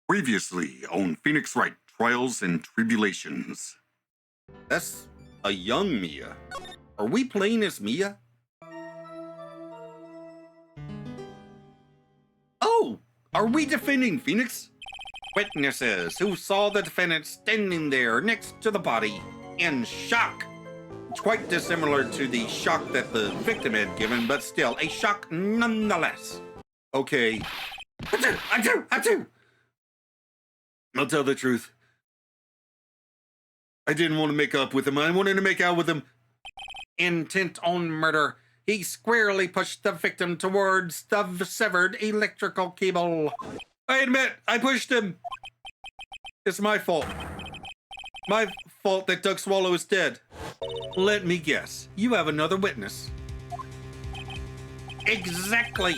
Previously on Phoenix Wright, Trials and Tribulations. That's a young Mia. Are we playing as Mia? Oh, are we defending Phoenix? Witnesses who saw the defendant standing there next to the body in shock. It's quite dissimilar to the shock that the victim had given, but still a shock nonetheless. Okay. Achoo! I'll tell the truth. I didn't want to make up with him. I wanted to make out with him. Intent on murder, he squarely pushed the victim towards the severed electrical cable. I admit, I pushed him. It's my fault. My fault that Doug Swallow is dead. Let me guess. You have another witness. Exactly.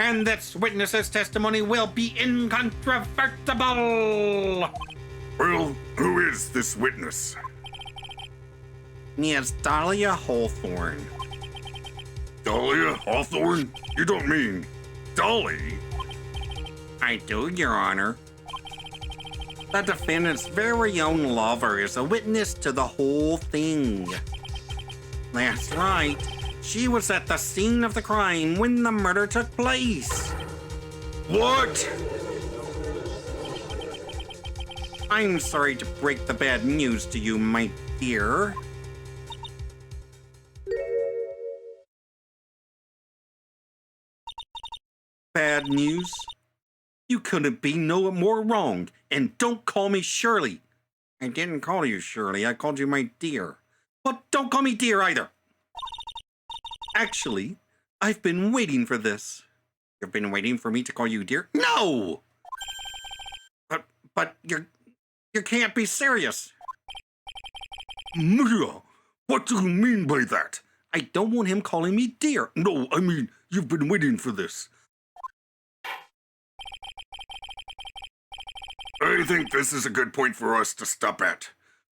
And this witness's testimony will be incontrovertible. Well, who is this witness? Yes, Dahlia Hawthorne. Dahlia Hawthorne? You don't mean Dolly? I do, Your Honor. The defendant's very own lover is a witness to the whole thing. That's right. She was at the scene of the crime when the murder took place. What? I'm sorry to break the bad news to you, my dear. Bad news? You couldn't be no more wrong. And don't call me Shirley. I didn't call you Shirley. I called you my dear. But don't call me dear either. Actually, I've been waiting for this. You've been waiting for me to call you dear? No! But you can't be serious. Mia, what do you mean by that? I don't want him calling me dear. No, I mean, you've been waiting for this. I think this is a good point for us to stop at.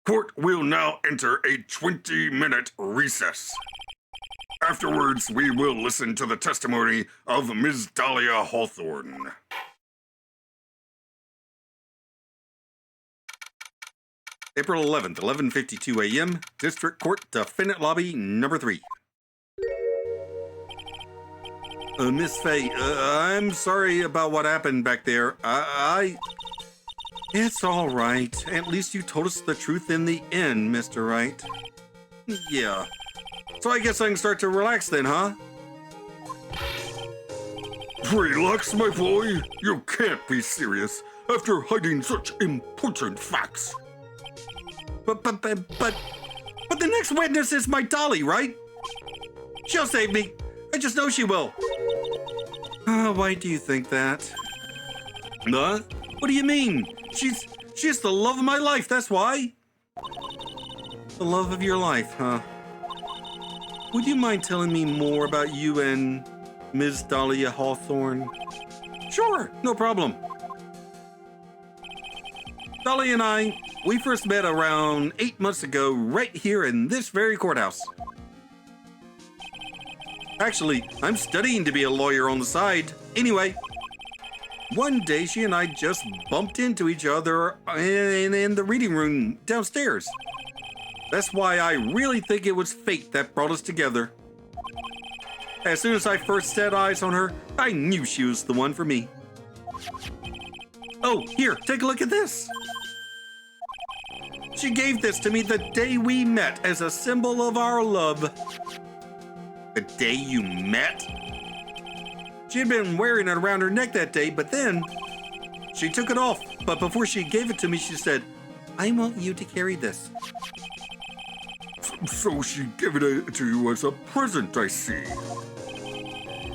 Court will now enter a 20-minute recess. Afterwards, we will listen to the testimony of Ms. Dahlia Hawthorne. April 11th, 11:52 a.m., District Court, Defendant Lobby, number 3. Miss Faye, I'm sorry about what happened back there. It's all right. At least you told us the truth in the end, Mr. Wright. Yeah. So I guess I can start to relax then, huh? Relax, my boy. You can't be serious after hiding such important facts. But the next witness is my Dolly, right? She'll save me. I just know she will. Why do you think that? Huh? What do you mean? She's the love of my life, that's why. The love of your life, huh? Would you mind telling me more about you and Ms. Dahlia Hawthorne? Sure, no problem. Dolly and I, we first met around 8 months ago right here in this very courthouse. Actually, I'm studying to be a lawyer on the side. Anyway, one day she and I just bumped into each other in the reading room downstairs. That's why I really think it was fate that brought us together. As soon as I first set eyes on her, I knew she was the one for me. Oh, here, take a look at this. She gave this to me the day we met as a symbol of our love. The day you met? She had been wearing it around her neck that day, but then she took it off. But before she gave it to me, she said, I want you to carry this. So she gave it to you as a present, I see.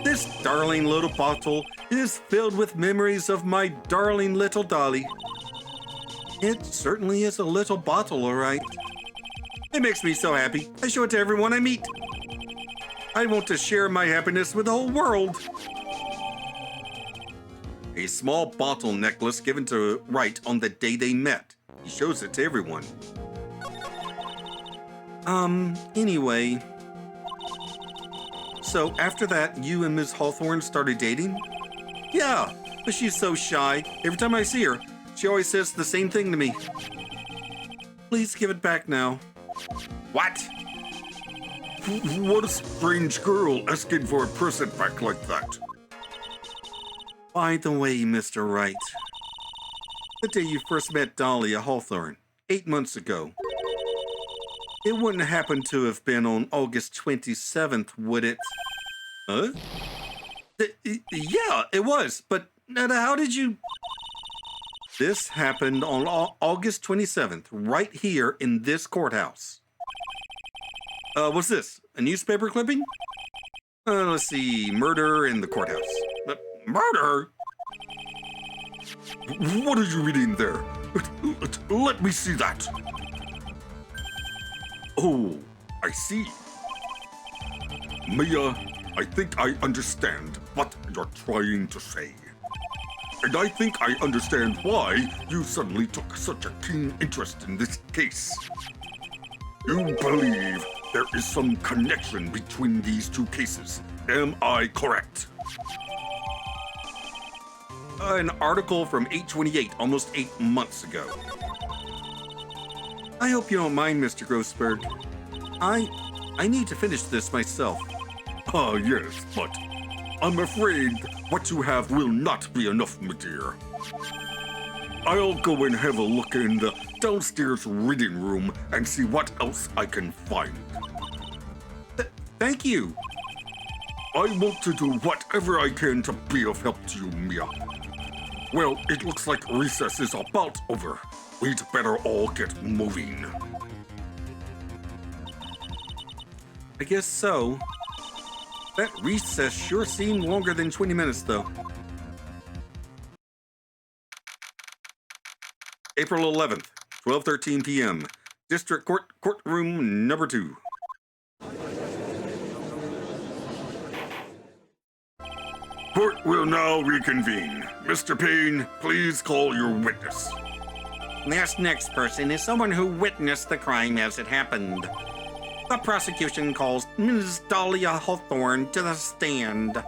This darling little bottle is filled with memories of my darling little Dolly. It certainly is a little bottle, all right. It makes me so happy. I show it to everyone I meet. I want to share my happiness with the whole world. A small bottle necklace given to Wright on the day they met. He shows it to everyone. Anyway. So after that, you and Ms. Hawthorne started dating? Yeah, but she's so shy. Every time I see her, She always says the same thing to me. Please give it back now. What? What a strange girl asking for a present back like that. By the way, Mr. Wright, the day you first met Dahlia Hawthorne, 8 months ago, it wouldn't happen to have been on August 27th, would it? Huh? Yeah, it was, but how did you... This happened on August 27th, right here in this courthouse. What's this? A newspaper clipping? Let's see, murder in the courthouse. Murder? What are you reading there? Let me see that. Oh, I see. Mia, I think I understand what you're trying to say. And I think I understand why you suddenly took such a keen interest in this case. You believe there is some connection between these two cases. Am I correct? An article from 828, almost 8 months ago. I hope you don't mind, Mr. Grossberg. I need to finish this myself. Ah, yes, but I'm afraid what you have will not be enough, my dear. I'll go and have a look in the downstairs reading room and see what else I can find. Thank you. I want to do whatever I can to be of help to you, Mia. Well, it looks like recess is about over. We'd better all get moving. I guess so. That recess sure seemed longer than 20 minutes, though. April 11th, 12:13 p.m. District Court, courtroom number 2. Court will now reconvene. Mr. Payne, please call your witness. This next person is someone who witnessed the crime as it happened. The prosecution calls Ms. Dahlia Hawthorne to the stand.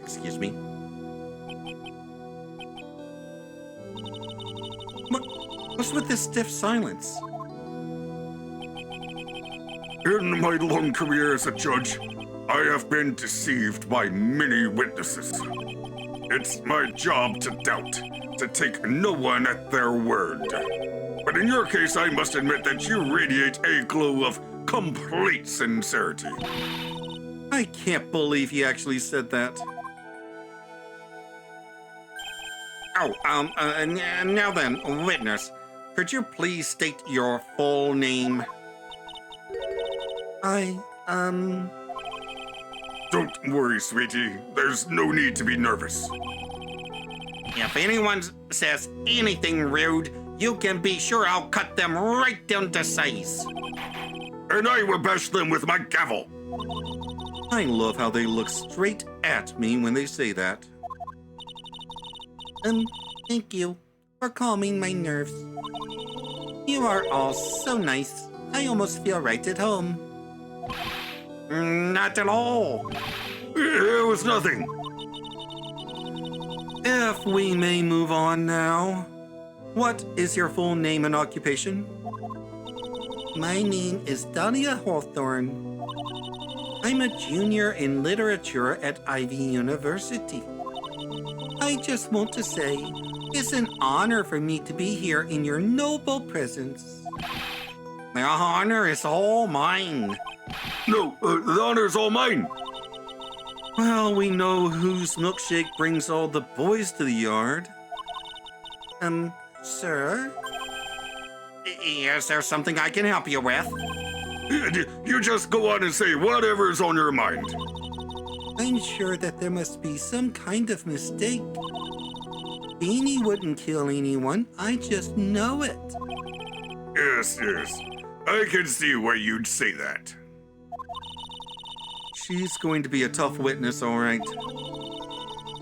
Excuse me. What's with this stiff silence? In my long career as a judge, I have been deceived by many witnesses. It's my job to doubt, to take no one at their word. But in your case, I must admit that you radiate a glow of complete sincerity. I can't believe he actually said that. Now then, witness, could you please state your full name? Don't worry, sweetie. There's no need to be nervous. If anyone says anything rude, you can be sure I'll cut them right down to size. And I will bash them with my gavel. I love how they look straight at me when they say that. Thank you for calming my nerves. You are all so nice. I almost feel right at home. Not at all. It was nothing. If we may move on now. What is your full name and occupation? My name is Dahlia Hawthorne. I'm a junior in literature at Ivy University. I just want to say, it's an honor for me to be here in your noble presence. The honor is all mine. No, the honor's all mine. Well, we know whose milkshake brings all the boys to the yard. Sir? Is there something I can help you with? You just go on and say whatever's on your mind. I'm sure that there must be some kind of mistake. Beanie wouldn't kill anyone. I just know it. Yes. I can see why you'd say that. She's going to be a tough witness, all right.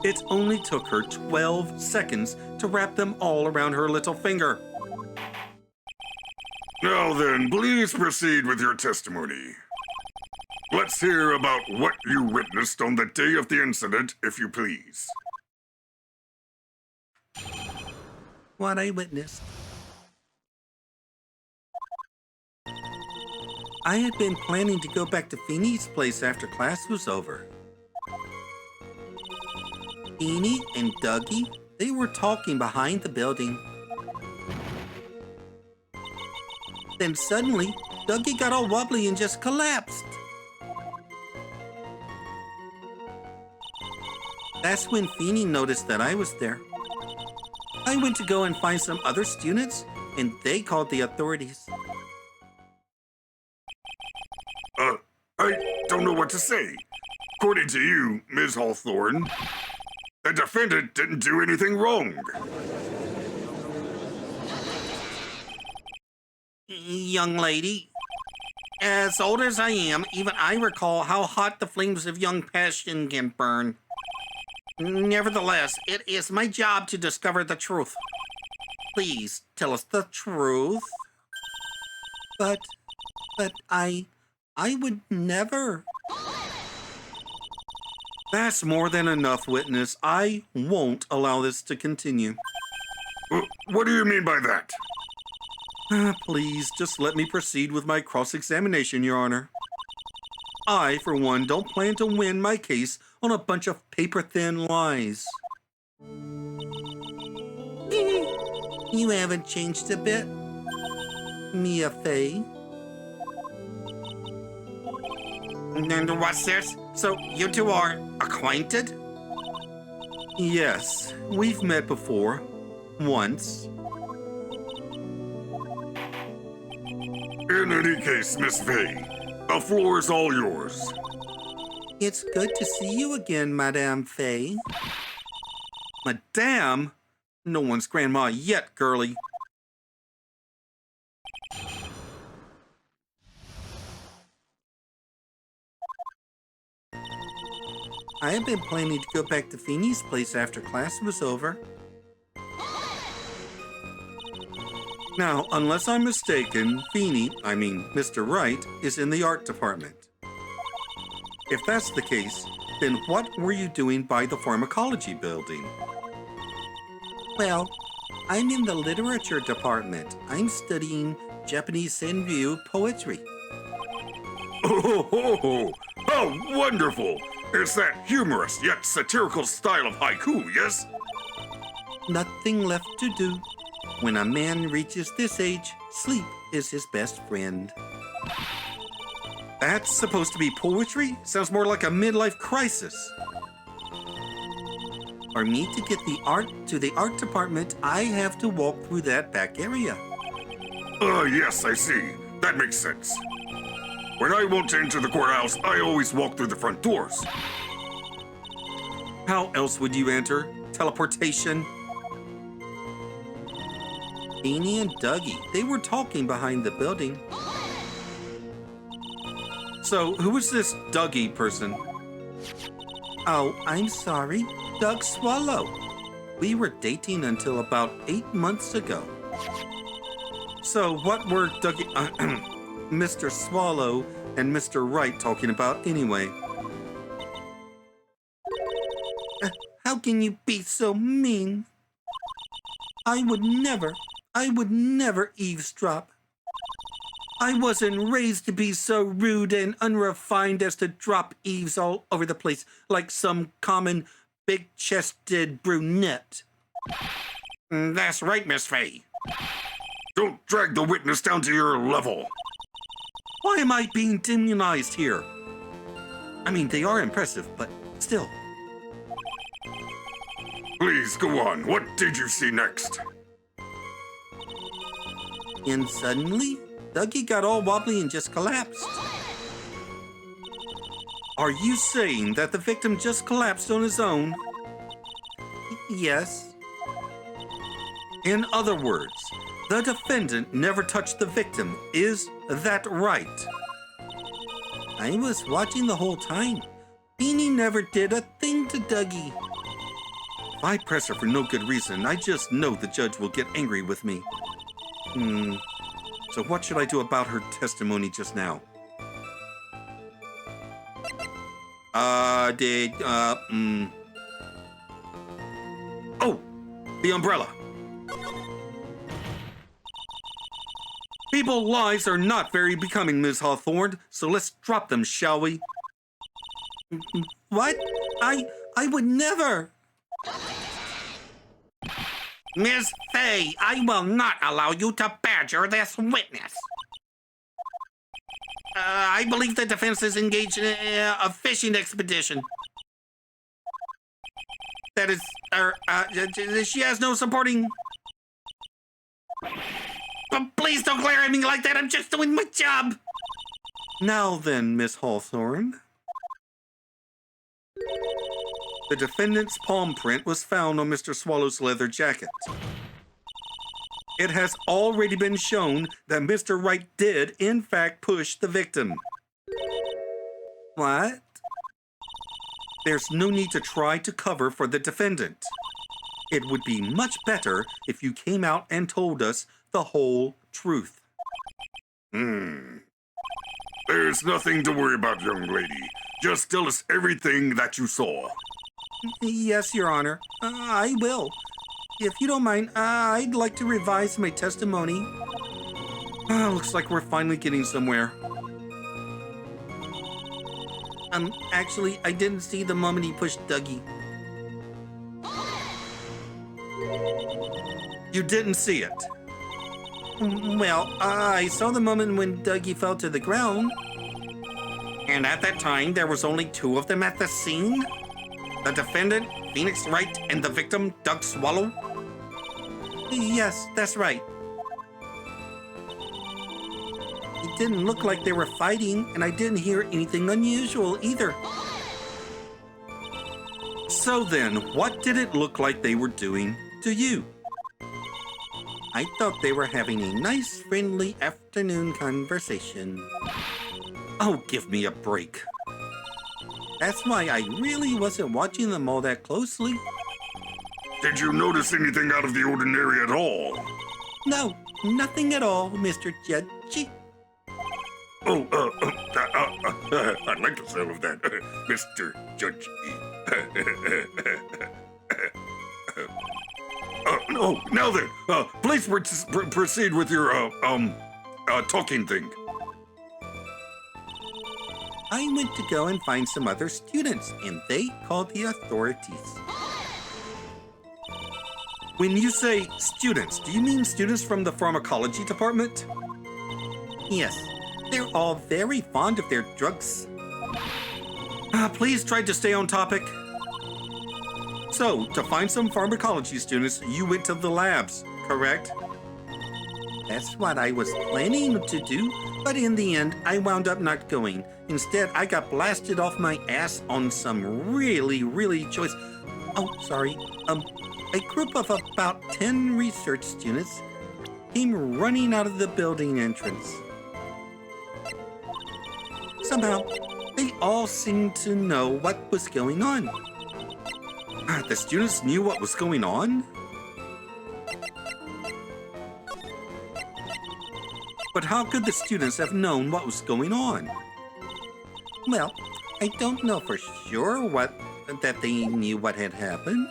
It only took her 12 seconds to wrap them all around her little finger. Now then, please proceed with your testimony. Let's hear about what you witnessed on the day of the incident, if you please. What I witnessed. I had been planning to go back to Feeney's place after class was over. Feeny and Dougie, they were talking behind the building. Then suddenly, Dougie got all wobbly and just collapsed. That's when Feeny noticed that I was there. I went to go and find some other students, and they called the authorities. I don't know what to say. According to you, Ms. Hawthorne, the defendant didn't do anything wrong. Young lady, as old as I am, even I recall how hot the flames of young passion can burn. Nevertheless, it is my job to discover the truth. Please tell us the truth. But I would never. That's more than enough, witness. I won't allow this to continue. What do you mean by that? Please, just let me proceed with my cross-examination, Your Honor. I, for one, don't plan to win my case on a bunch of paper-thin lies. You haven't changed a bit, Mia Fey. And what's this? So you two are acquainted? Yes, we've met before. Once. In any case, Miss Fay, the floor is all yours. It's good to see you again, Madame Fay. Madame? No one's grandma yet, girlie. I have been planning to go back to Feeney's place after class was over. Now, unless I'm mistaken, Mr. Wright, is in the art department. If that's the case, then what were you doing by the pharmacology building? Well, I'm in the literature department. I'm studying Japanese Senryu poetry. Oh, how wonderful! It's that humorous yet satirical style of haiku, yes? Nothing left to do. When a man reaches this age, sleep is his best friend. That's supposed to be poetry? Sounds more like a midlife crisis. For me to get to the art department, I have to walk through that back area. Yes, I see. That makes sense. When I want to enter the courthouse, I always walk through the front doors. How else would you enter? Teleportation? Beanie and Dougie, they were talking behind the building. So, who is this Dougie person? Oh, I'm sorry. Doug Swallow. We were dating until about 8 months ago. So, what were Mr. Swallow and Mr. Wright talking about anyway? How can you be so mean? I would never eavesdrop. I wasn't raised to be so rude and unrefined as to drop eaves all over the place like some common big-chested brunette. That's right, Miss Fay. Don't drag the witness down to your level. Why am I being demonized here? I mean, they are impressive, but still. Please go on. What did you see next? And suddenly, Dougie got all wobbly and just collapsed. Are you saying that the victim just collapsed on his own? Yes. In other words, the defendant never touched the victim. Is that right? I was watching the whole time. Beanie never did a thing to Dougie. If I press her for no good reason, I just know the judge will get angry with me. So what should I do about her testimony just now? Oh, the umbrella. People's lives are not very becoming, Ms. Hawthorne, so let's drop them, shall we? What? I would never. Miss Fay, I will not allow you to badger this witness. I believe the defense is engaged in a fishing expedition. That is, she has no supporting. But please don't glare at me like that. I'm just doing my job. Now then, Miss Hawthorne. The defendant's palm print was found on Mr. Swallow's leather jacket. It has already been shown that Mr. Wright did, in fact, push the victim. What? There's no need to try to cover for the defendant. It would be much better if you came out and told us the whole truth. There's nothing to worry about, young lady. Just tell us everything that you saw. Yes, Your Honor. I will. If you don't mind, I'd like to revise my testimony. Looks like we're finally getting somewhere. Actually, I didn't see the moment he pushed Dougie. You didn't see it? Well, I saw the moment when Dougie fell to the ground. And at that time, there was only two of them at the scene? The defendant, Phoenix Wright, and the victim, Doug Swallow? Yes, that's right. It didn't look like they were fighting, and I didn't hear anything unusual either. So then, what did it look like they were doing to you? I thought they were having a nice, friendly afternoon conversation. Oh, give me a break. That's why I really wasn't watching them all that closely. Did you notice anything out of the ordinary at all? No, nothing at all, Mr. Judge. Oh, I like the sound of that, Mr. Judge. Now then, please proceed with your, talking thing. I went to go and find some other students, and they called the authorities. When you say students, do you mean students from the pharmacology department? Yes, they're all very fond of their drugs. Please try to stay on topic. So, to find some pharmacology students, you went to the labs, correct? That's what I was planning to do, but in the end, I wound up not going. Instead, I got blasted off my ass on some really choice... Oh, sorry. A group of about 10 research students came running out of the building entrance. Somehow, they all seemed to know what was going on. The students knew what was going on? But how could the students have known what was going on? Well, I don't know for sure that they knew what had happened.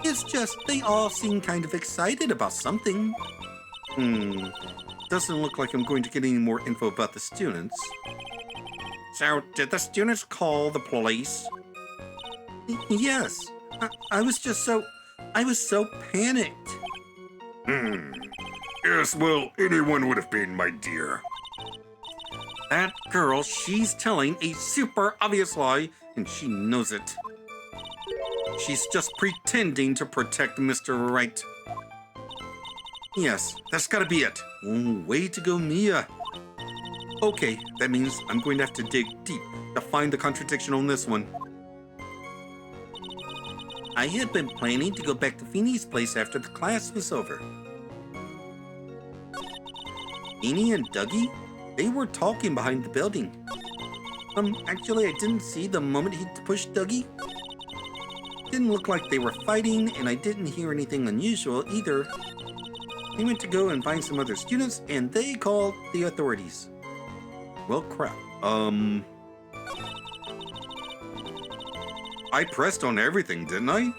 It's just they all seemed kind of excited about something. Doesn't look like I'm going to get any more info about the students. So, did the students call the police? Yes. I was so panicked. Yes, well, anyone would have been, my dear. That girl, she's telling a super obvious lie, and she knows it. She's just pretending to protect Mr. Wright. Yes, that's gotta be it. Way to go, Mia. Okay, that means I'm going to have to dig deep to find the contradiction on this one. I had been planning to go back to Feeney's place after the class was over. Feeny and Dougie, they were talking behind the building. Actually, I didn't see the moment he pushed Dougie. Didn't look like they were fighting, and I didn't hear anything unusual either. He went to go and find some other students, and they called the authorities. Well, crap. I pressed on everything, didn't I?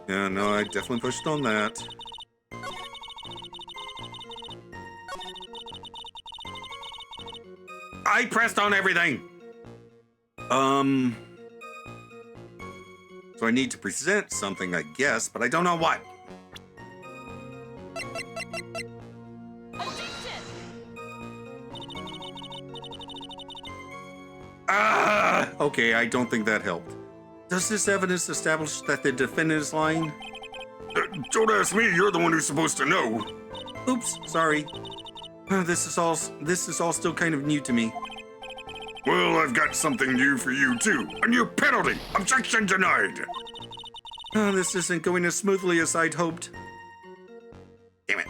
Yeah, no, I definitely pushed on that. I pressed on everything! So I need to present something, I guess, but I don't know what. Ah! Okay, I don't think that helped. Does this evidence establish that the defendant is lying? Don't ask me, you're the one who's supposed to know. Oops, sorry. This is all still kind of new to me. Well, I've got something new for you, too. A new penalty! Objection denied! This isn't going as smoothly as I'd hoped. Damn it.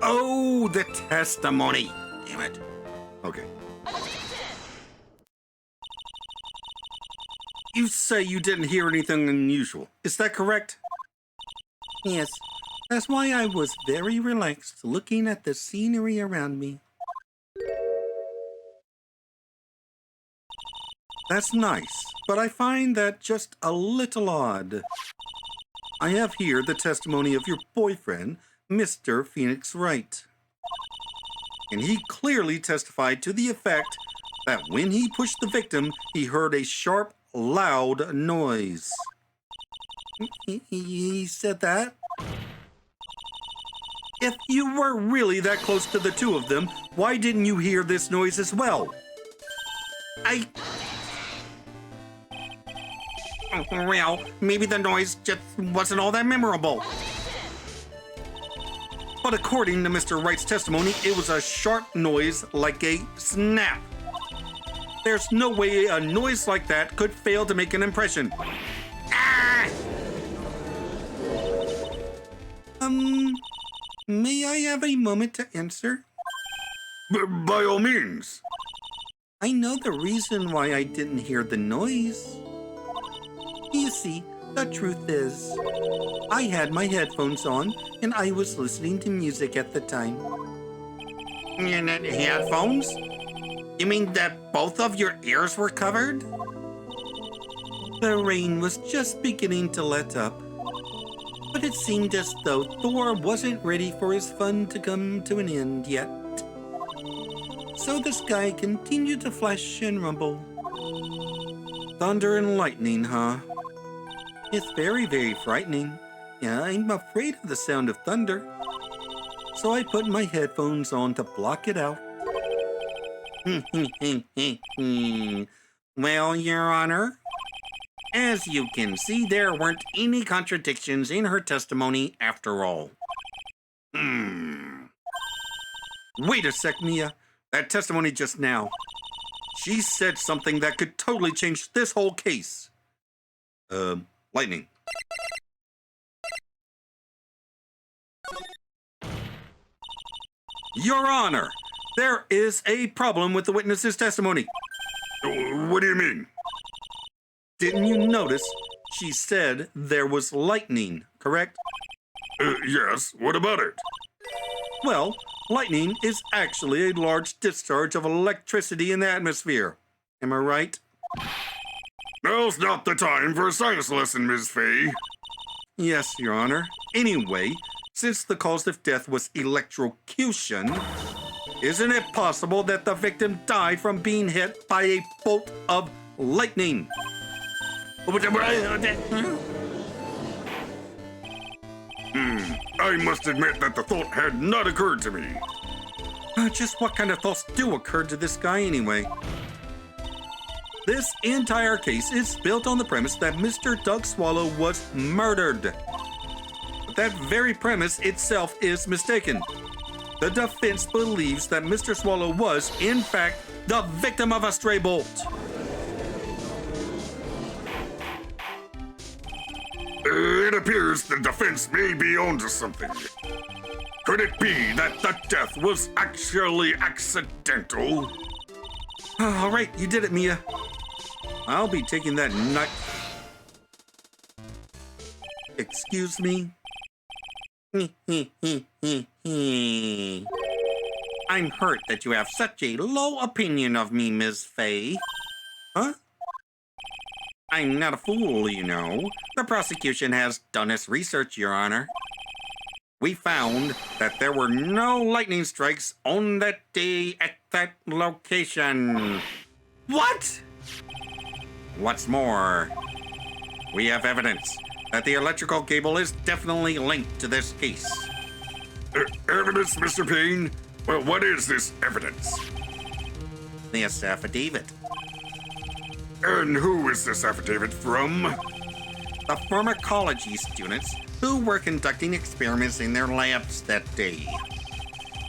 Oh, the testimony. Damn it. Okay. You say you didn't hear anything unusual. Is that correct? Yes. That's why I was very relaxed looking at the scenery around me. That's nice, but I find that just a little odd. I have here the testimony of your boyfriend, Mr. Phoenix Wright. And he clearly testified to the effect that when he pushed the victim, he heard a sharp, loud noise. He said that? If you were really that close to the two of them, why didn't you hear this noise as well? Well, maybe the noise just wasn't all that memorable. But according to Mr. Wright's testimony, it was a sharp noise like a snap. There's no way a noise like that could fail to make an impression. Ah! May I have a moment to answer? By all means. I know the reason why I didn't hear the noise. You see, the truth is, I had my headphones on and I was listening to music at the time. Headphones? You mean that both of your ears were covered? The rain was just beginning to let up, but it seemed as though Thor wasn't ready for his fun to come to an end yet. So the sky continued to flash and rumble. Thunder and lightning, huh? It's very, very frightening. Yeah, I'm afraid of the sound of thunder. So I put my headphones on to block it out. Well, Your Honor, as you can see, there weren't any contradictions in her testimony after all. Wait a sec, Mia. That testimony just now. She said something that could totally change this whole case. Lightning. Your Honor, there is a problem with the witness's testimony. What do you mean? Didn't you notice she said there was lightning, correct? Yes, what about it? Well, lightning is actually a large discharge of electricity in the atmosphere. Am I right? Now's not the time for a science lesson, Ms. Fay. Yes, Your Honor. Anyway, since the cause of death was electrocution, isn't it possible that the victim died from being hit by a bolt of lightning? I must admit that the thought had not occurred to me. Just what kind of thoughts do occur to this guy anyway? This entire case is built on the premise that Mr. Doug Swallow was murdered. But that very premise itself is mistaken. The defense believes that Mr. Swallow was, in fact, the victim of a stray bolt. It appears the defense may be onto something. Could it be that the death was actually accidental? All right, you did it, Mia. I'll be taking that nut. Excuse me? I'm hurt that you have such a low opinion of me, Ms. Fay. Huh? I'm not a fool, you know. The prosecution has done its research, Your Honor. We found that there were no lightning strikes on that day at that location. What? What's more, we have evidence that the electrical cable is definitely linked to this case. Evidence, Mr. Payne? Well, what is this evidence? This affidavit. And who is this affidavit from? The pharmacology students who were conducting experiments in their labs that day.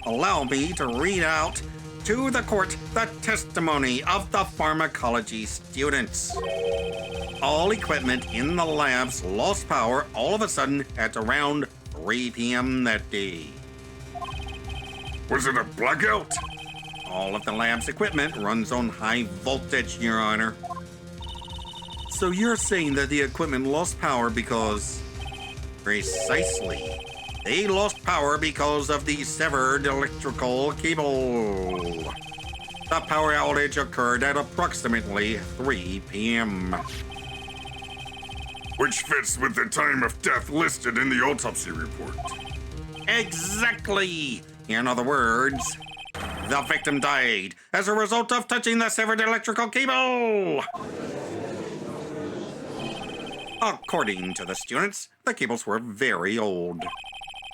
Allow me to read out to the court the testimony of the pharmacology students. All equipment in the labs lost power all of a sudden at around 3 p.m. that day. Was it a blackout? All of the lab's equipment runs on high voltage, Your Honor. So you're saying that the equipment lost power because... Precisely. They lost power because of the severed electrical cable. The power outage occurred at approximately 3 p.m. Which fits with the time of death listed in the autopsy report. Exactly! In other words, the victim died as a result of touching the severed electrical cable! According to the students, the cables were very old.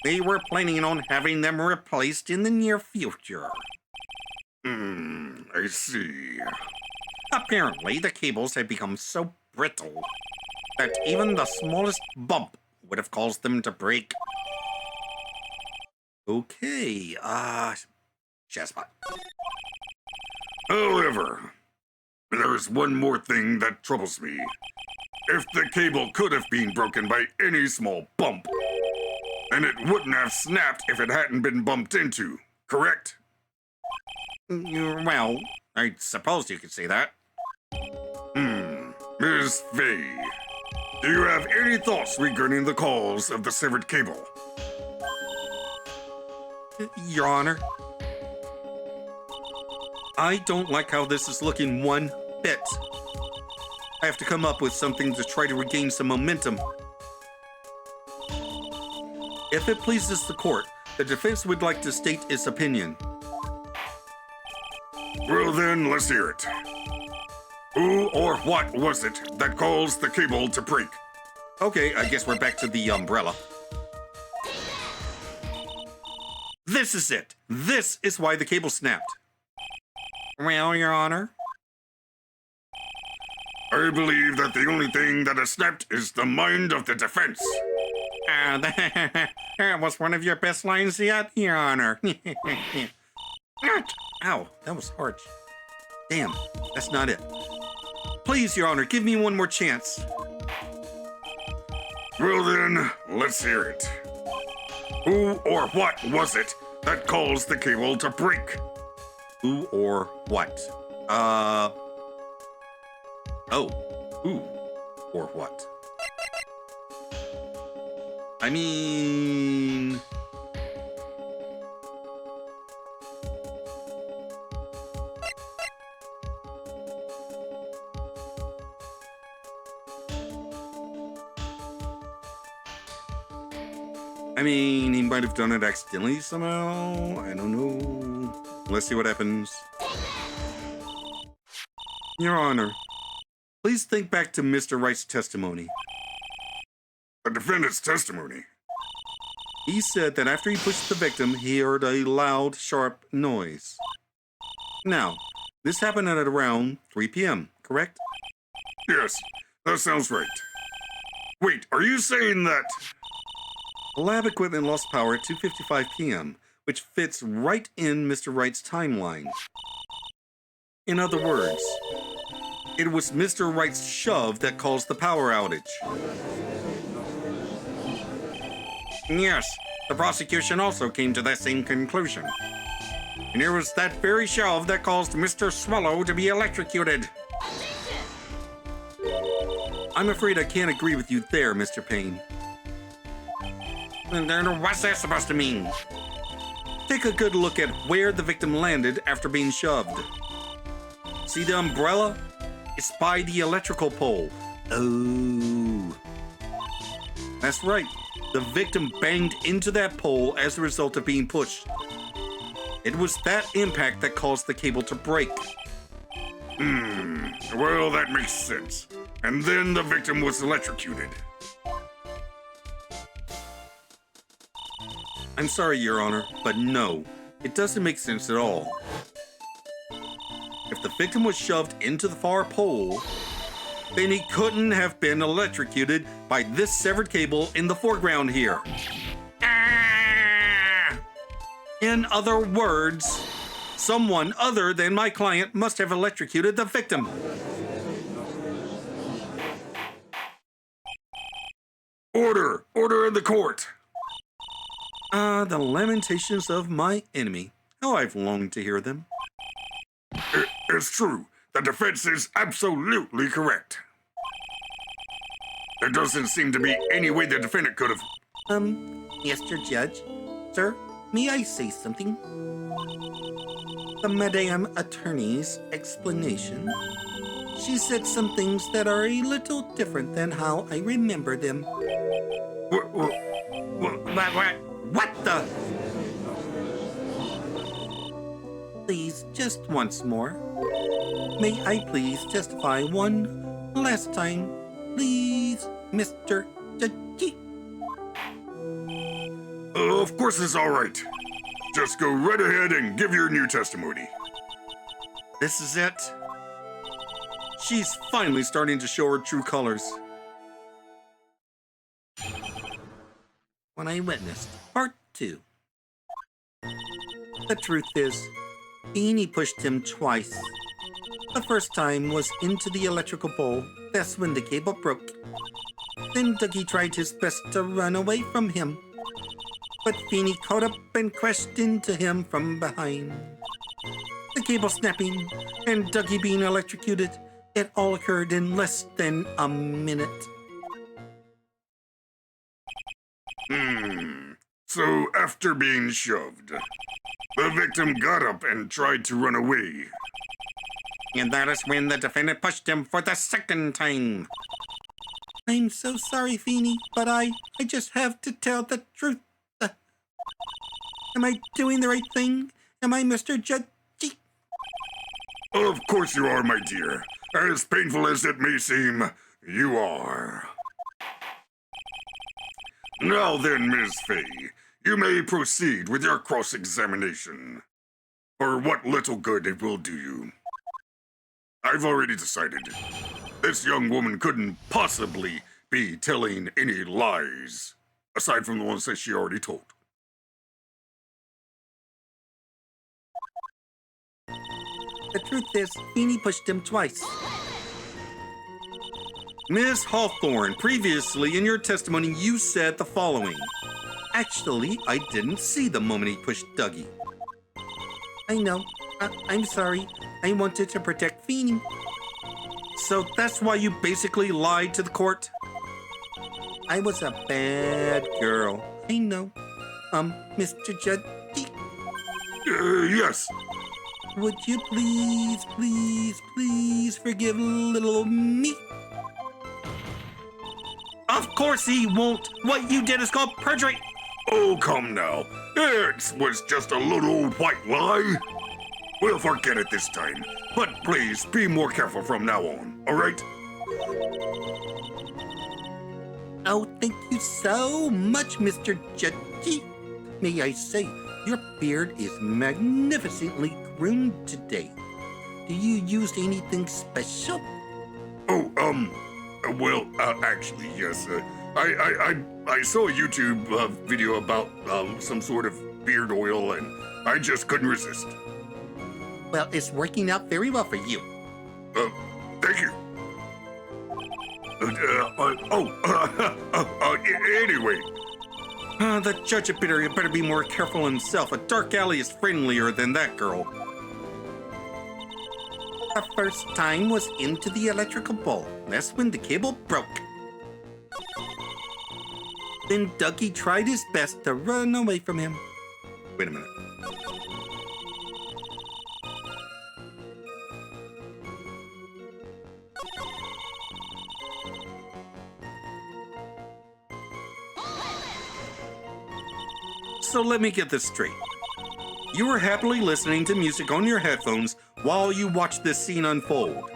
They were planning on having them replaced in the near future. I see. Apparently, the cables had become so brittle that even the smallest bump would have caused them to break. Okay, Chessbot. However, there is one more thing that troubles me. If the cable could have been broken by any small bump, then it wouldn't have snapped if it hadn't been bumped into, correct? Well, I suppose you could say that. Ms. Fay, do you have any thoughts regarding the cause of the severed cable? Your Honor, I don't like how this is looking one bit. I have to come up with something to try to regain some momentum. If it pleases the court, the defense would like to state its opinion. Well then, let's hear it. Who or what was it that caused the cable to break? Okay, I guess we're back to the umbrella. This is it. This is why the cable snapped. Well, Your Honor. I believe that the only thing that has snapped is the mind of the defense. That was one of your best lines yet, Your Honor. Ow, that was harsh. Damn, that's not it. Please, Your Honor, give me one more chance. Well then, let's hear it. Who or what was it that caused the cable to break? Who or what? Oh, who or what? I mean... he might have done it accidentally somehow. I don't know. Let's see what happens. Your Honor, please think back to Mr. Wright's testimony. The defendant's testimony. He said that after he pushed the victim, he heard a loud, sharp noise. Now, this happened at around 3 p.m., correct? Yes, that sounds right. Wait, are you saying that... The lab equipment lost power at 2:55 p.m., which fits right in Mr. Wright's timeline. In other words, it was Mr. Wright's shove that caused the power outage. Yes, The prosecution also came to that same conclusion. And it was that very shove that caused Mr. Swallow to be electrocuted. I'm afraid I can't agree with you there, Mr. Payne. And then what's that supposed to mean? Take a good look at where the victim landed after being shoved. See the umbrella? It's by the electrical pole. Oh. That's right. The victim banged into that pole as a result of being pushed. It was that impact that caused the cable to break. Well, that makes sense. And then the victim was electrocuted. I'm sorry, Your Honor, but no, it doesn't make sense at all. If the victim was shoved into the far pole, then he couldn't have been electrocuted by this severed cable in the foreground here. Ah! In other words, someone other than my client must have electrocuted the victim. Order! Order in the court! The lamentations of my enemy. How I've longed to hear them. It's true. The defense is absolutely correct. There doesn't seem to be any way the defendant could have... Mr. Judge, sir, may I say something? The Madame Attorney's explanation. She said some things that are a little different than how I remember them. What the? Please, just once more. May I please testify one last time? Please, Mr. Judge. Of course it's all right. Just go right ahead and give your new testimony. This is it. She's finally starting to show her true colors. When I witnessed part 2. The truth is, Beanie pushed him twice. The first time was into the electrical pole. That's when the cable broke. Then Dougie tried his best to run away from him. But Beanie caught up and crashed into him from behind. The cable snapping and Dougie being electrocuted. It all occurred in less than a minute. So after being shoved, the victim got up and tried to run away. And that is when the defendant pushed him for the second time. I'm so sorry, Feeny, but I just have to tell the truth. Am I doing the right thing? Am I Mr. Judge? Of course you are, my dear. As painful as it may seem, you are. Now then, Ms. Fay, you may proceed with your cross-examination. For what little good it will do you. I've already decided. This young woman couldn't possibly be telling any lies, aside from the ones that she already told. The truth is, Feeny pushed him twice. Ms. Hawthorne, previously in your testimony, you said the following. Actually, I didn't see the moment he pushed Dougie. I know. I'm sorry. I wanted to protect Feeny. So that's why you basically lied to the court? I was a bad girl. I know. Mr. Judge? Yes. Would you please forgive little me? Of course he won't. What you did is called perjury. Oh, come now. It was just a little white lie. We'll forget it this time. But please, be more careful from now on, all right? Oh, thank you so much, Mr. Judge. May I say, your beard is magnificently groomed today. Do you use anything special? Oh, well, actually, yes. I saw a YouTube video about some sort of beard oil, and I just couldn't resist. Well, it's working out very well for you. Thank you. Anyway, The judge had better be more careful himself. A dark alley is friendlier than that girl. The first time was into the electrical pole. That's when the cable broke. Then Dougie tried his best to run away from him. Wait a minute. So let me get this straight. You were happily listening to music on your headphones while you watched this scene unfold.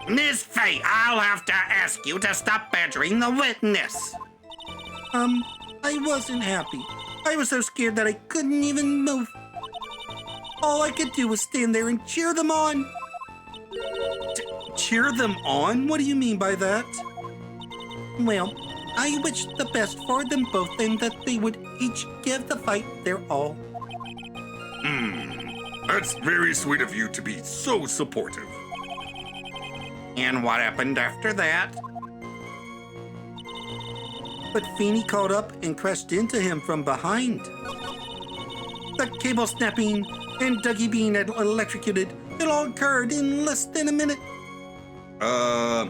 Miss Faye, I'll have to ask you to stop badgering the witness. I wasn't happy. I was so scared that I couldn't even move. All I could do was stand there and cheer them on. Cheer them on? What do you mean by that? Well, I wished the best for them both and that they would each give the fight their all. That's very sweet of you to be so supportive. And what happened after that? But Feeny caught up and crashed into him from behind. The cable snapping and Dougie being electrocuted, it all occurred in less than a minute. Oh,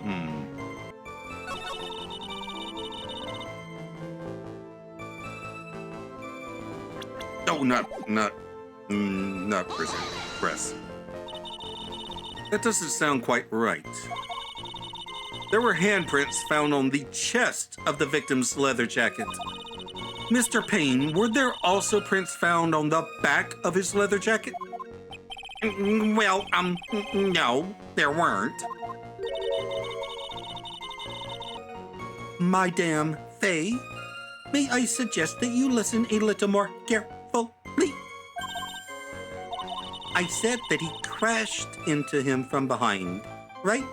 not press. That doesn't sound quite right. There were handprints found on the chest of the victim's leather jacket. Mr. Payne, were there also prints found on the back of his leather jacket? Well, no, there weren't. Madame Faye, may I suggest that you listen a little more carefully? I said that he crashed into him from behind, right?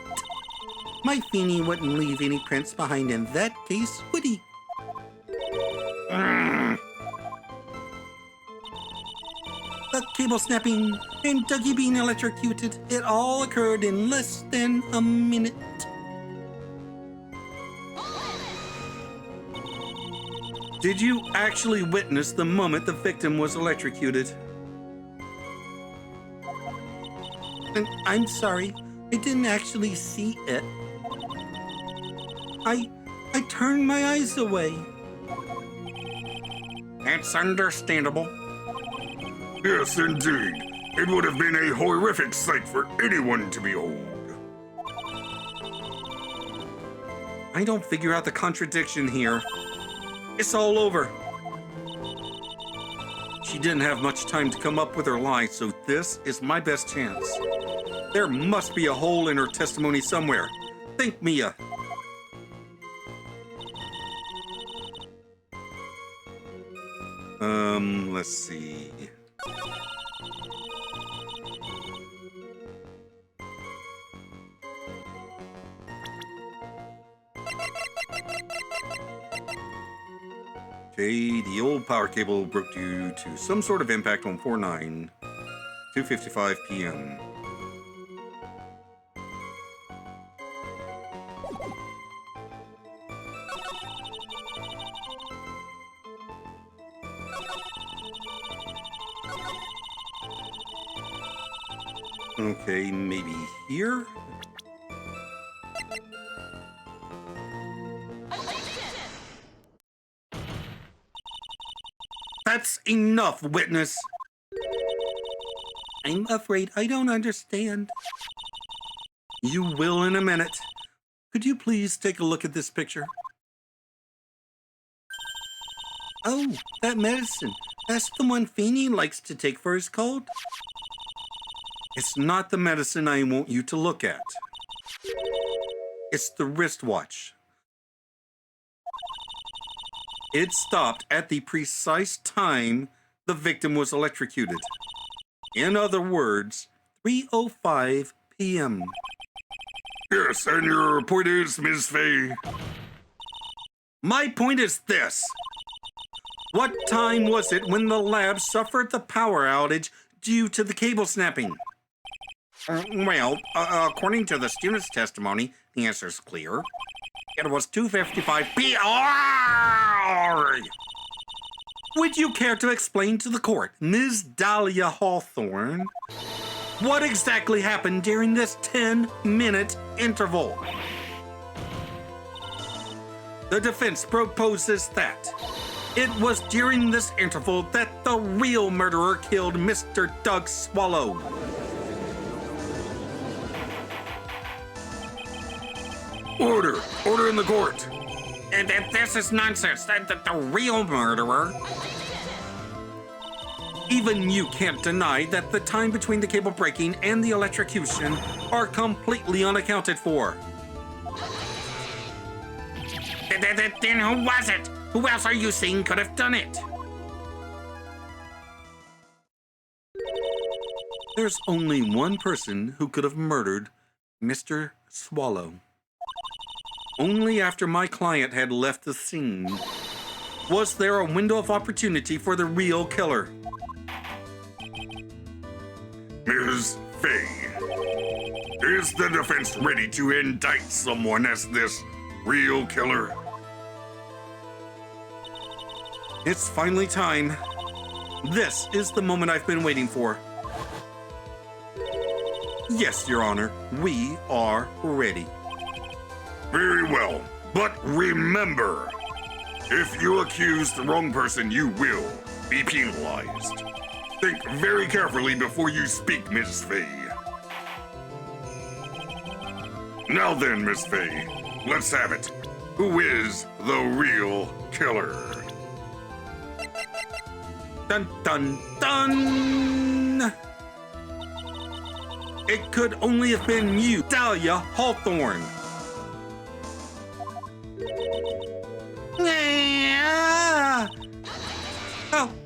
My Feeny wouldn't leave any prints behind in that case, would he? The cable snapping and Dougie being electrocuted, it all occurred in less than a minute. Did you actually witness the moment the victim was electrocuted? I'm sorry, I didn't actually see it. I turned my eyes away. It's understandable. Yes, indeed. It would have been a horrific sight for anyone to behold. I don't figure out the contradiction here. It's all over. She didn't have much time to come up with her lie, so this is my best chance. There must be a hole in her testimony somewhere. Think, Mia. Let's see. Okay, the old power cable broke due to some sort of impact on 4/9, 2:55 p.m. Okay, maybe here? That's enough, witness! I'm afraid I don't understand. You will in a minute. Could you please take a look at this picture? Oh, that medicine. That's the one Feeny likes to take for his cold. It's not the medicine I want you to look at. It's the wristwatch. It stopped at the precise time the victim was electrocuted. In other words, 3:05 p.m. Yes, and your point is, Ms. Faye? My point is this. What time was it when the lab suffered the power outage due to the cable snapping? Well, according to the student's testimony, the answer is clear. It was 2:55 p.m. Would you care to explain to the court, Ms. Dahlia Hawthorne, what exactly happened during this 10-minute interval? The defense proposes that it was during this interval that the real murderer killed Mr. Doug Swallow. Order! Order in the court! This is nonsense. The real murderer. Even you can't deny that the time between the cable breaking and the electrocution are completely unaccounted for. Then who was it? Who else are you saying could have done it? There's only one person who could have murdered Mr. Swallow. Only after my client had left the scene was there a window of opportunity for the real killer. Ms. Fay, is the defense ready to indict someone as this real killer? It's finally time. This is the moment I've been waiting for. Yes, Your Honor, we are ready. Very well, but remember, if you accuse the wrong person, you will be penalized. Think very carefully before you speak, Ms. Fay. Now then, Ms. Fay, let's have it. Who is the real killer? Dun dun dun! It could only have been you, Dahlia Hawthorne.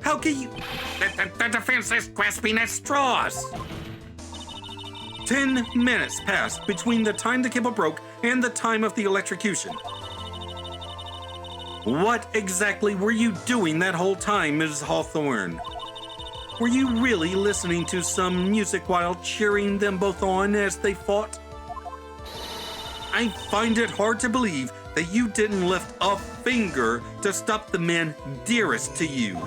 How can you? The defense is grasping at straws. 10 minutes passed between the time the cable broke and the time of the electrocution. What exactly were you doing that whole time, Ms. Hawthorne? Were you really listening to some music while cheering them both on as they fought? I find it hard to believe that you didn't lift a finger to stop the man dearest to you.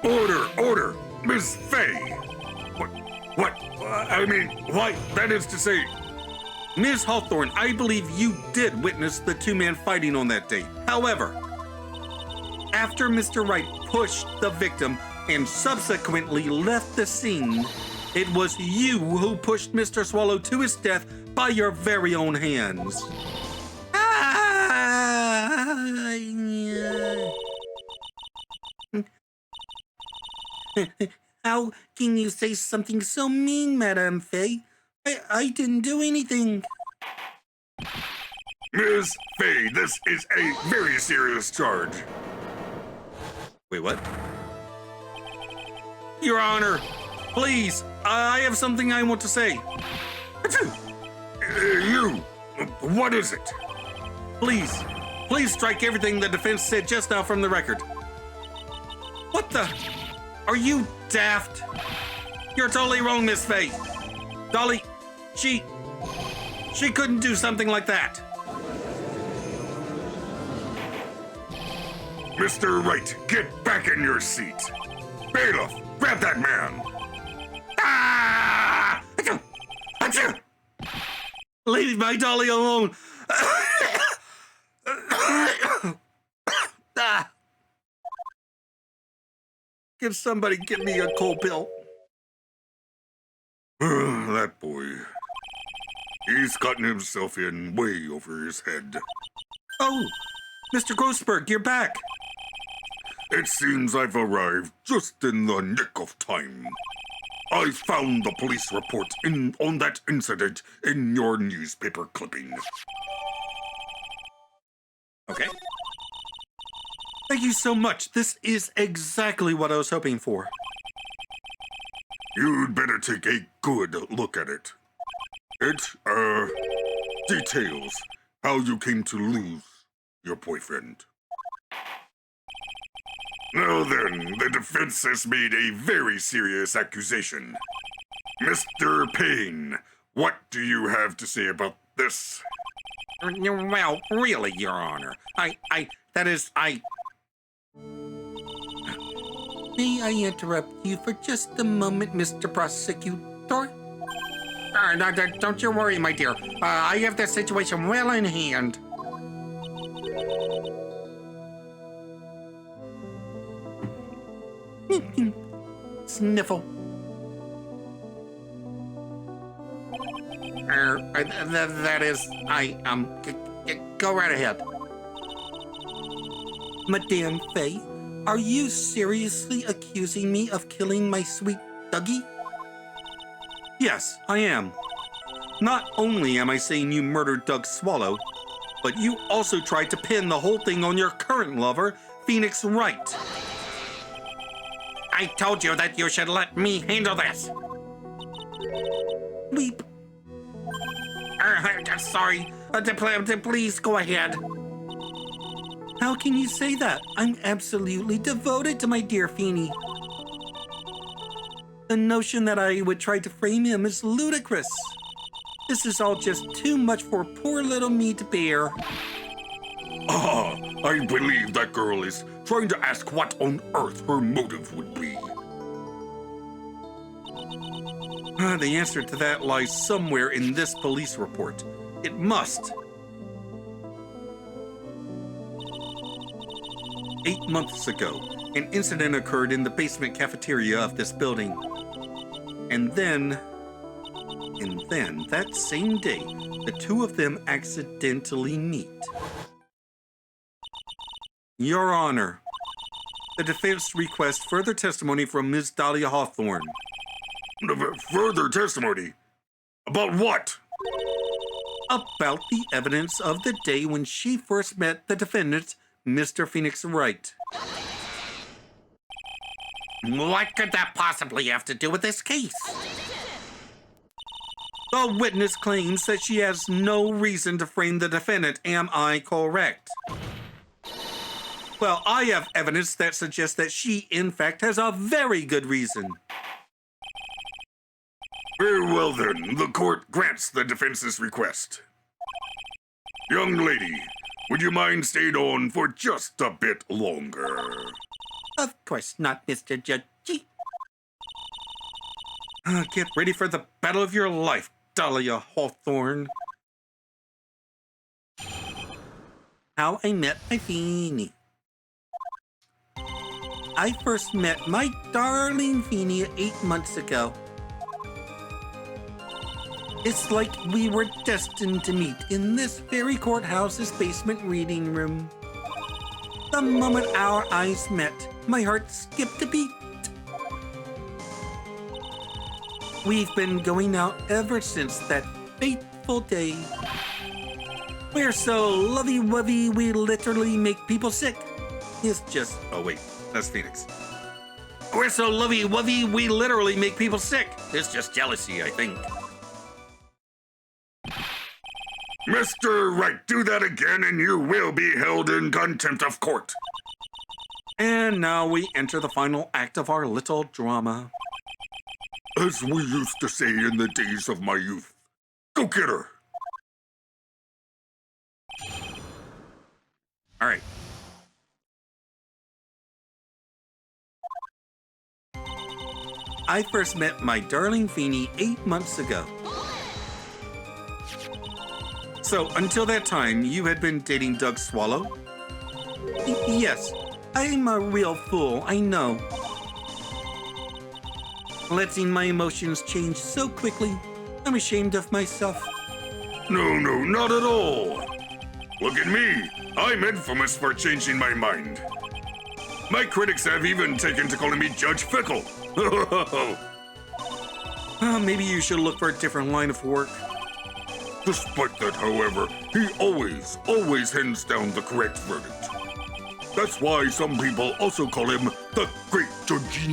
Order, order, Ms. Fay. What, I mean, why, that is to say, Ms. Hawthorne, I believe you did witness the two men fighting on that day. However, after Mr. Wright pushed the victim and subsequently left the scene, it was you who pushed Mr. Swallow to his death by your very own hands. How can you say something so mean, Madame Fay? I didn't do anything. Ms. Fay, this is a very serious charge. Wait, what? Your Honor, please, I have something I want to say. You, what is it? Please strike everything the defense said just now from the record. What the? Are you daft? You're totally wrong, Miss Fay. Dolly, she couldn't do something like that. Mr. Wright, get back in your seat. Bailiff, grab that man. Ah! Achoo! Leave my Dolly alone. Ah. Can somebody get me a cold pill? That boy. He's gotten himself in way over his head. Oh, Mr. Grossberg, you're back. It seems I've arrived just in the nick of time. I found the police report on that incident in your newspaper clipping. Okay. Thank you so much. This is exactly what I was hoping for. You'd better take a good look at it. It, details how you came to lose your boyfriend. Now then, the defense has made a very serious accusation. Mr. Payne, What do you have to say about this? Well, really, Your Honor. May I interrupt you for just a moment, Mr. Prosecutor? No, don't you worry, my dear. I have the situation well in hand. Sniffle. That is, go right ahead. Madame Faye, are you seriously accusing me of killing my sweet Dougie? Yes, I am. Not only am I saying you murdered Doug Swallow, but you also tried to pin the whole thing on your current lover, Phoenix Wright. I told you that you should let me handle this. Weep. Sorry. Please go ahead. How can you say that? I'm absolutely devoted to my dear Feeny. The notion that I would try to frame him is ludicrous. This is all just too much for poor little me to bear. Ah, I believe that girl is trying to ask what on earth her motive would be. The answer to that lies somewhere in this police report. It must. 8 months ago, an incident occurred in the basement cafeteria of this building. And then, that same day, the two of them accidentally meet. Your Honor, the defense requests further testimony from Ms. Dahlia Hawthorne. Further testimony? About what? About the evidence of the day when she first met the defendant, Mr. Phoenix Wright. What could that possibly have to do with this case? The witness claims that she has no reason to frame the defendant. Am I correct? Well, I have evidence that suggests that she, in fact, has a very good reason. Very well then, the court grants the defense's request. Young lady, would you mind staying on for just a bit longer? Of course not, Mr. Judge. Get ready for the battle of your life, Dahlia Hawthorne. How I Met My Feeny. I first met my darling Feeny 8 months ago. It's like we were destined to meet in this very courthouse's basement reading room. The moment our eyes met, my heart skipped a beat. We've been going out ever since that fateful day. We're so lovey-wovey we literally make people sick. It's just... Oh wait, that's Phoenix. We're so lovey-wovey we literally make people sick. It's just jealousy, I think. Mr. Wright, do that again and you will be held in contempt of court. And now we enter the final act of our little drama. As we used to say in the days of my youth. Go get her. All right. I first met my darling Feeny 8 months ago. So, until that time, you had been dating Doug Swallow? Yes, I'm a real fool, I know. Letting my emotions change so quickly, I'm ashamed of myself. No, not at all. Look at me. I'm infamous for changing my mind. My critics have even taken to calling me Judge Fickle. Maybe you should look for a different line of work. Despite that, however, he always hands down the correct verdict. That's why some people also call him the Great Judge.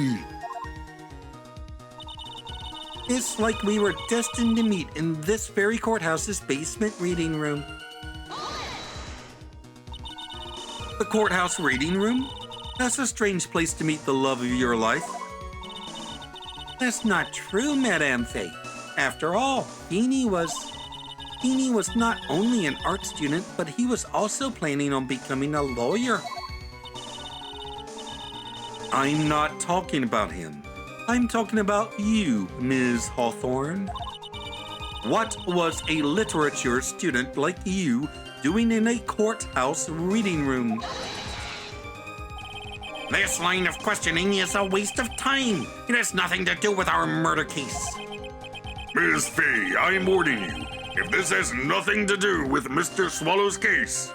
It's like we were destined to meet in this very courthouse's basement reading room. The courthouse reading room? That's a strange place to meet the love of your life. That's not true, Madame Faye. After all, Feeny was not only an art student, but he was also planning on becoming a lawyer. I'm not talking about him. I'm talking about you, Ms. Hawthorne. What was a literature student like you doing in a courthouse reading room? This line of questioning is a waste of time. It has nothing to do with our murder case. Ms. Fay, I'm warning you. If this has nothing to do with Mr. Swallow's case,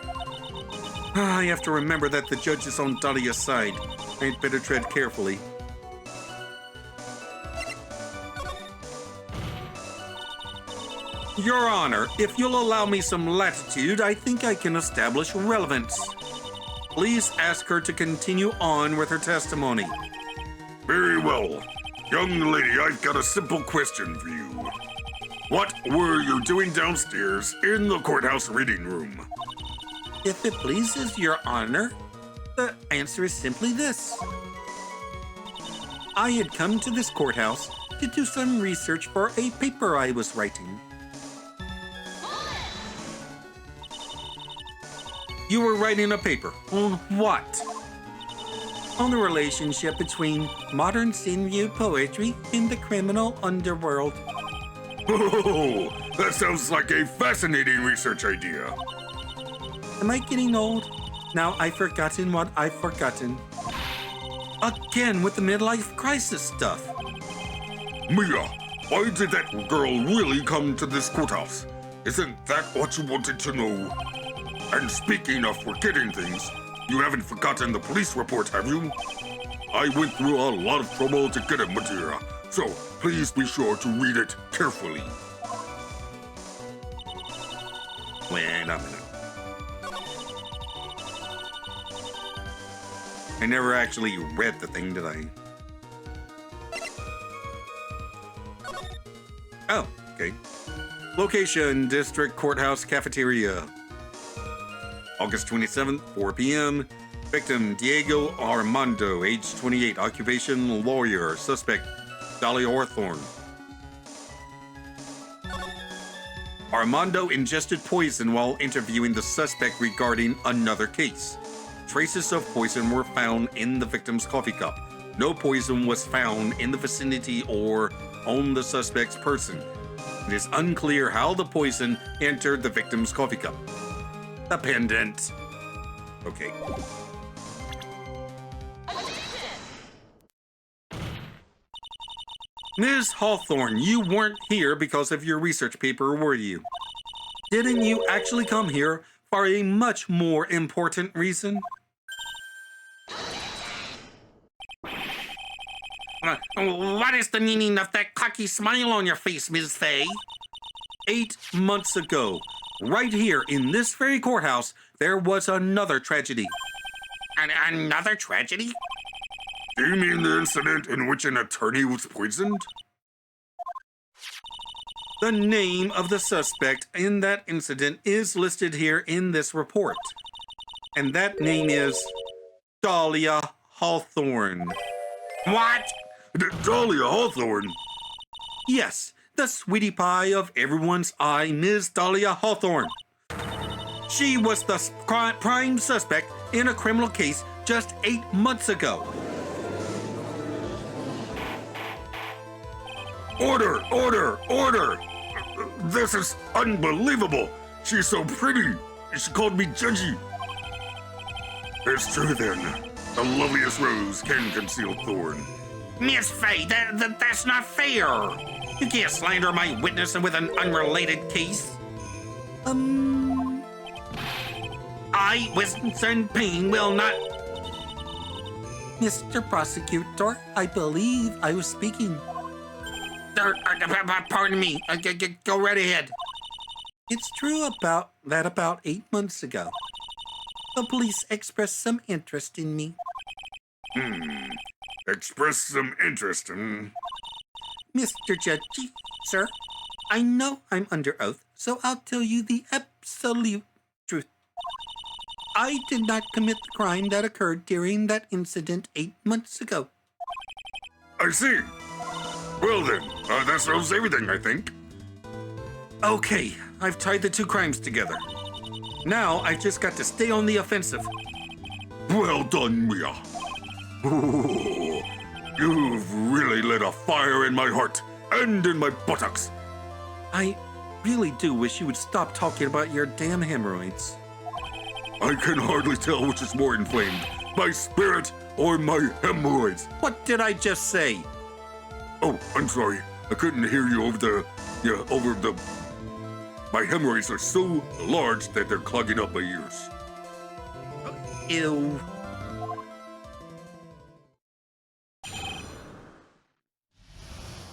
I have to remember that the judge is on Dahlia's side. I'd better tread carefully. Your Honor, if you'll allow me some latitude, I think I can establish relevance. Please ask her to continue on with her testimony. very well. Young lady, I've got a simple question for you. What were you doing downstairs in the courthouse reading room? If it pleases Your Honor, the answer is simply this. I had come to this courthouse to do some research for a paper I was writing. You were writing a paper. On what? On the relationship between modern sin-viewed poetry and the criminal underworld. Oh, that sounds like a fascinating research idea. Am I getting old? Now I've forgotten what I've forgotten. Again with the midlife crisis stuff. Mia, why did that girl really come to this courthouse? Isn't that what you wanted to know? And speaking of forgetting things, you haven't forgotten the police report, have you? I went through a lot of trouble to get it, Madeira, so please be sure to read it carefully. Wait a minute. I never actually read the thing, did I? Oh, okay. Location, District Courthouse Cafeteria. August 27th, 4 p.m. Victim, Diego Armando, age 28, occupation, lawyer. Suspect, Dahlia Hawthorne. Armando ingested poison while interviewing the suspect regarding another case. Traces of poison were found in the victim's coffee cup. No poison was found in the vicinity or on the suspect's person. It is unclear how the poison entered the victim's coffee cup. The pendant. Okay. Ms. Hawthorne, you weren't here because of your research paper, were you? Didn't you actually come here for a much more important reason? What is the meaning of that cocky smile on your face, Ms. Fay? 8 months ago, right here in this very courthouse, there was another tragedy. Another tragedy? Do you mean the incident in which an attorney was poisoned? The name of the suspect in that incident is listed here in this report. And that name is Dahlia Hawthorne. What? Dahlia Hawthorne? Yes, the sweetie pie of everyone's eye, Ms. Dahlia Hawthorne. She was the prime suspect in a criminal case just 8 months ago. Order! Order! Order! This is unbelievable! She's so pretty! She called me Judgy! It's true then. The loveliest rose can conceal thorn. Miss Fay, that's not fair. You can't slander my witness with an unrelated case. Eyewitness and pain will not... Mr. Prosecutor, I believe I was speaking. Pardon me. Go right ahead. It's true about 8 months ago. The police expressed some interest in me. Express some interest, Mr. Judge, sir, I know I'm under oath, so I'll tell you the absolute truth. I did not commit the crime that occurred during that incident 8 months ago. I see. Well then, that solves everything, I think. Okay, I've tied the two crimes together. Now I've just got to stay on the offensive. Well done, Mia. Ooh, you've really lit a fire in my heart and in my buttocks. I really do wish you would stop talking about your damn hemorrhoids. I can hardly tell which is more inflamed, my spirit or my hemorrhoids. What did I just say? Oh, I'm sorry. I couldn't hear you over the... My hemorrhoids are so large that they're clogging up my ears. Ew.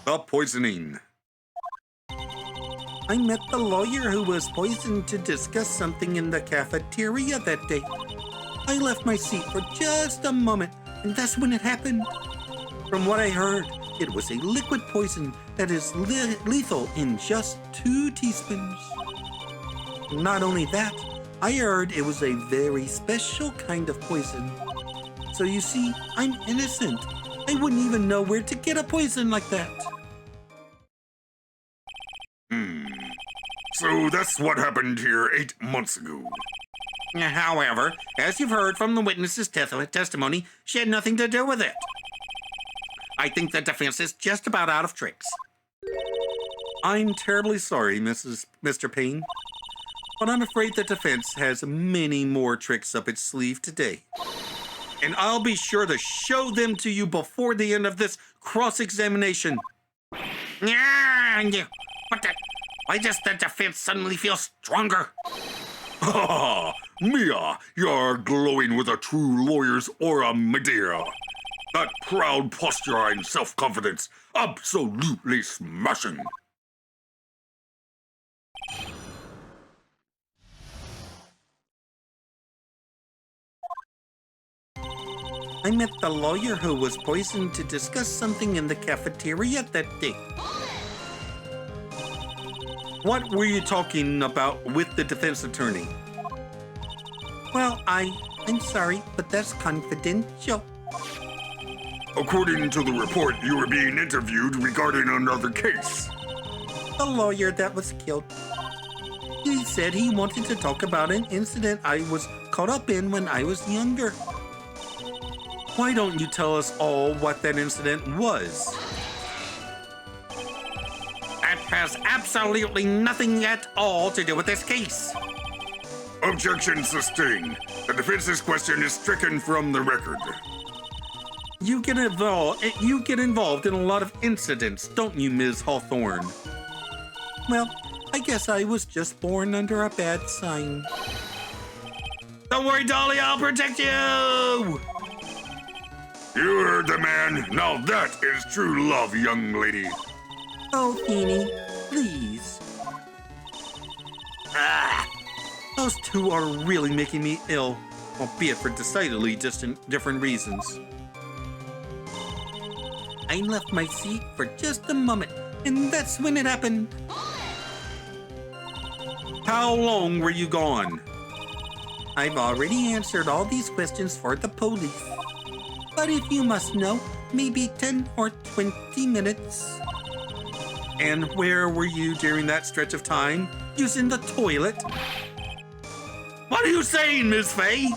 The poisoning. I met the lawyer who was poisoned to discuss something in the cafeteria that day. I left my seat for just a moment, and that's when it happened. From what I heard, it was a liquid poison that is lethal in just 2 teaspoons. Not only that, I heard it was a very special kind of poison. So you see, I'm innocent. I wouldn't even know where to get a poison like that. So that's what happened here 8 months ago. However, as you've heard from the witness's testimony, she had nothing to do with it. I think the defense is just about out of tricks. I'm terribly sorry, Mr. Payne, but I'm afraid the defense has many more tricks up its sleeve today. And I'll be sure to show them to you before the end of this cross-examination. Yeah, why does the defense suddenly feel stronger? Ha! Mia, you're glowing with a true lawyer's aura, my dear. That proud posture and self-confidence, absolutely smashing. I met the lawyer who was poisoned to discuss something in the cafeteria that day. What were you talking about with the defense attorney? Well, I'm sorry, but that's confidential. According to the report, you were being interviewed regarding another case. The lawyer that was killed. He said he wanted to talk about an incident I was caught up in when I was younger. Why don't you tell us all what that incident was? That has absolutely nothing at all to do with this case. Objection sustained. The defense's question is stricken from the record. You get involved in a lot of incidents, don't you, Ms. Hawthorne? Well, I guess I was just born under a bad sign. Don't worry, Dolly, I'll protect you! You heard the man. Now that is true love, young lady. Oh, Feeny, please. Those two are really making me ill, albeit for decidedly different reasons. I left my seat for just a moment, and that's when it happened. How long were you gone? I've already answered all these questions for the police. But if you must know, maybe 10 or 20 minutes. And where were you during that stretch of time? Using the toilet. What are you saying, Miss Faye?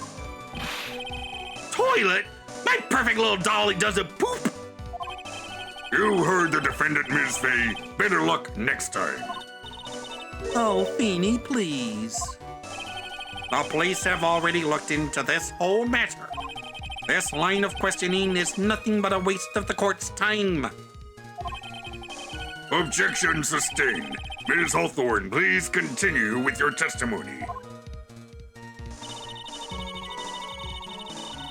Toilet? My perfect little dolly doesn't poop! You heard the defendant, Ms. Faye. Better luck next time. Oh, Feeny, please. The police have already looked into this whole matter. This line of questioning is nothing but a waste of the court's time. Objection sustained. Ms. Hawthorne, please continue with your testimony.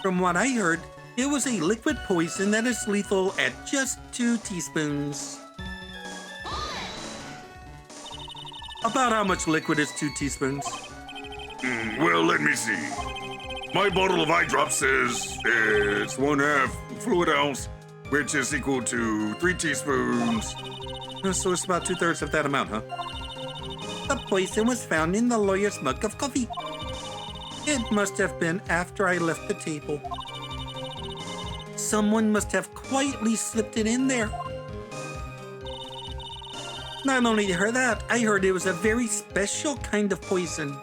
From what I heard, it was a liquid poison that is lethal at just 2 teaspoons. About how much liquid is 2 teaspoons? Well, let me see. My bottle of eye drops says it's 1/2 fluid ounce, which is equal to 3 teaspoons. So it's about 2/3 of that amount, huh? The poison was found in the lawyer's mug of coffee. It must have been after I left the table. Someone must have quietly slipped it in there. Not only heard that, I heard it was a very special kind of poison.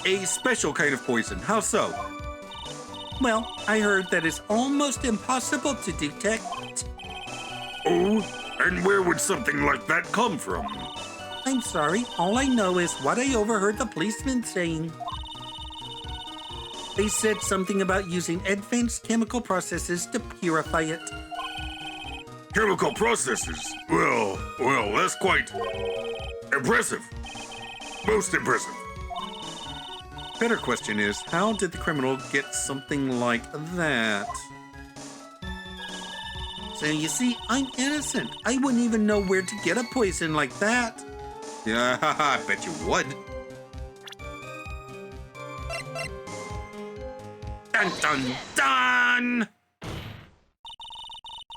A special kind of poison. How so? Well, I heard that it's almost impossible to detect. Oh, and where would something like that come from? I'm sorry, all I know is what I overheard the policeman saying. They said something about using advanced chemical processes to purify it. Chemical processes? Well, that's quite impressive. Most impressive. Better question is, how did the criminal get something like that? So you see, I'm innocent. I wouldn't even know where to get a poison like that. Yeah, I bet you would. Dun dun dun!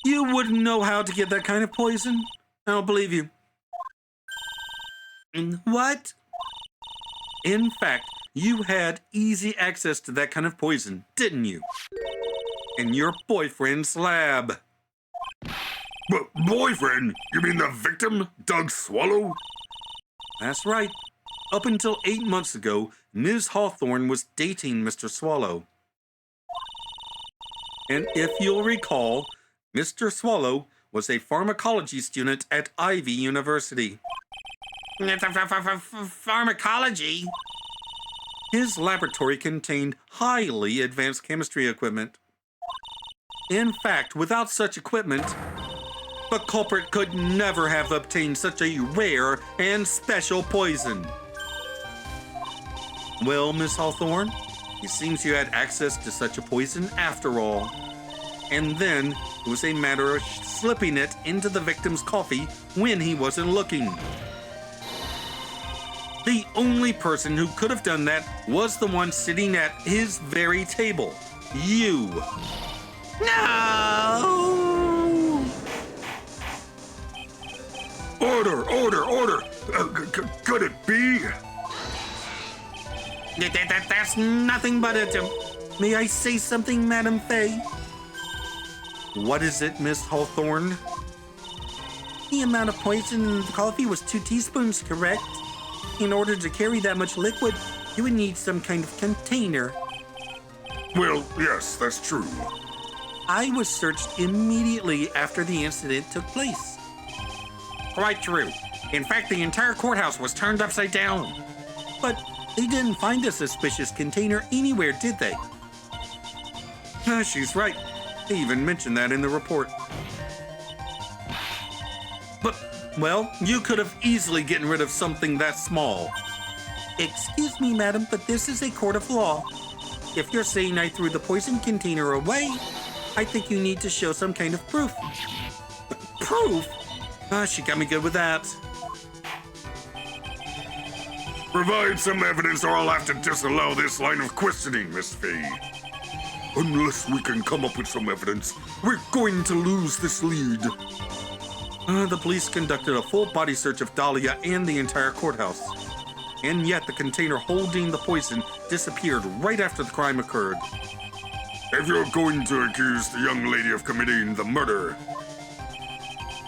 You wouldn't know how to get that kind of poison? I don't believe you. What? In fact, you had easy access to that kind of poison, didn't you? In your boyfriend's lab. Boyfriend? You mean the victim, Doug Swallow? That's right. Up until 8 months ago, Ms. Hawthorne was dating Mr. Swallow. And if you'll recall, Mr. Swallow was a pharmacology student at Ivy University. Pharmacology? His laboratory contained highly advanced chemistry equipment. In fact, without such equipment, the culprit could never have obtained such a rare and special poison. Well, Miss Hawthorne, it seems you had access to such a poison after all. And then it was a matter of slipping it into the victim's coffee when he wasn't looking. The only person who could have done that was the one sitting at his very table. You. No! Order! Could it be? That's nothing but a... May I say something, Madam Fay? What is it, Miss Hawthorne? The amount of poison in the coffee was 2 teaspoons, correct? In order to carry that much liquid, you would need some kind of container. Well, yes, that's true. I was searched immediately after the incident took place. Quite true. In fact, the entire courthouse was turned upside down. But they didn't find a suspicious container anywhere, did they? She's right. They even mentioned that in the report. But, well, you could have easily gotten rid of something that small. Excuse me, madam, but this is a court of law. If you're saying I threw the poison container away, I think you need to show some kind of proof. Proof? She got me good with that. Provide some evidence or I'll have to disallow this line of questioning, Miss Fay. Unless we can come up with some evidence, we're going to lose this lead. The police conducted a full body search of Dahlia and the entire courthouse. And yet the container holding the poison disappeared right after the crime occurred. If you're going to accuse the young lady of committing the murder,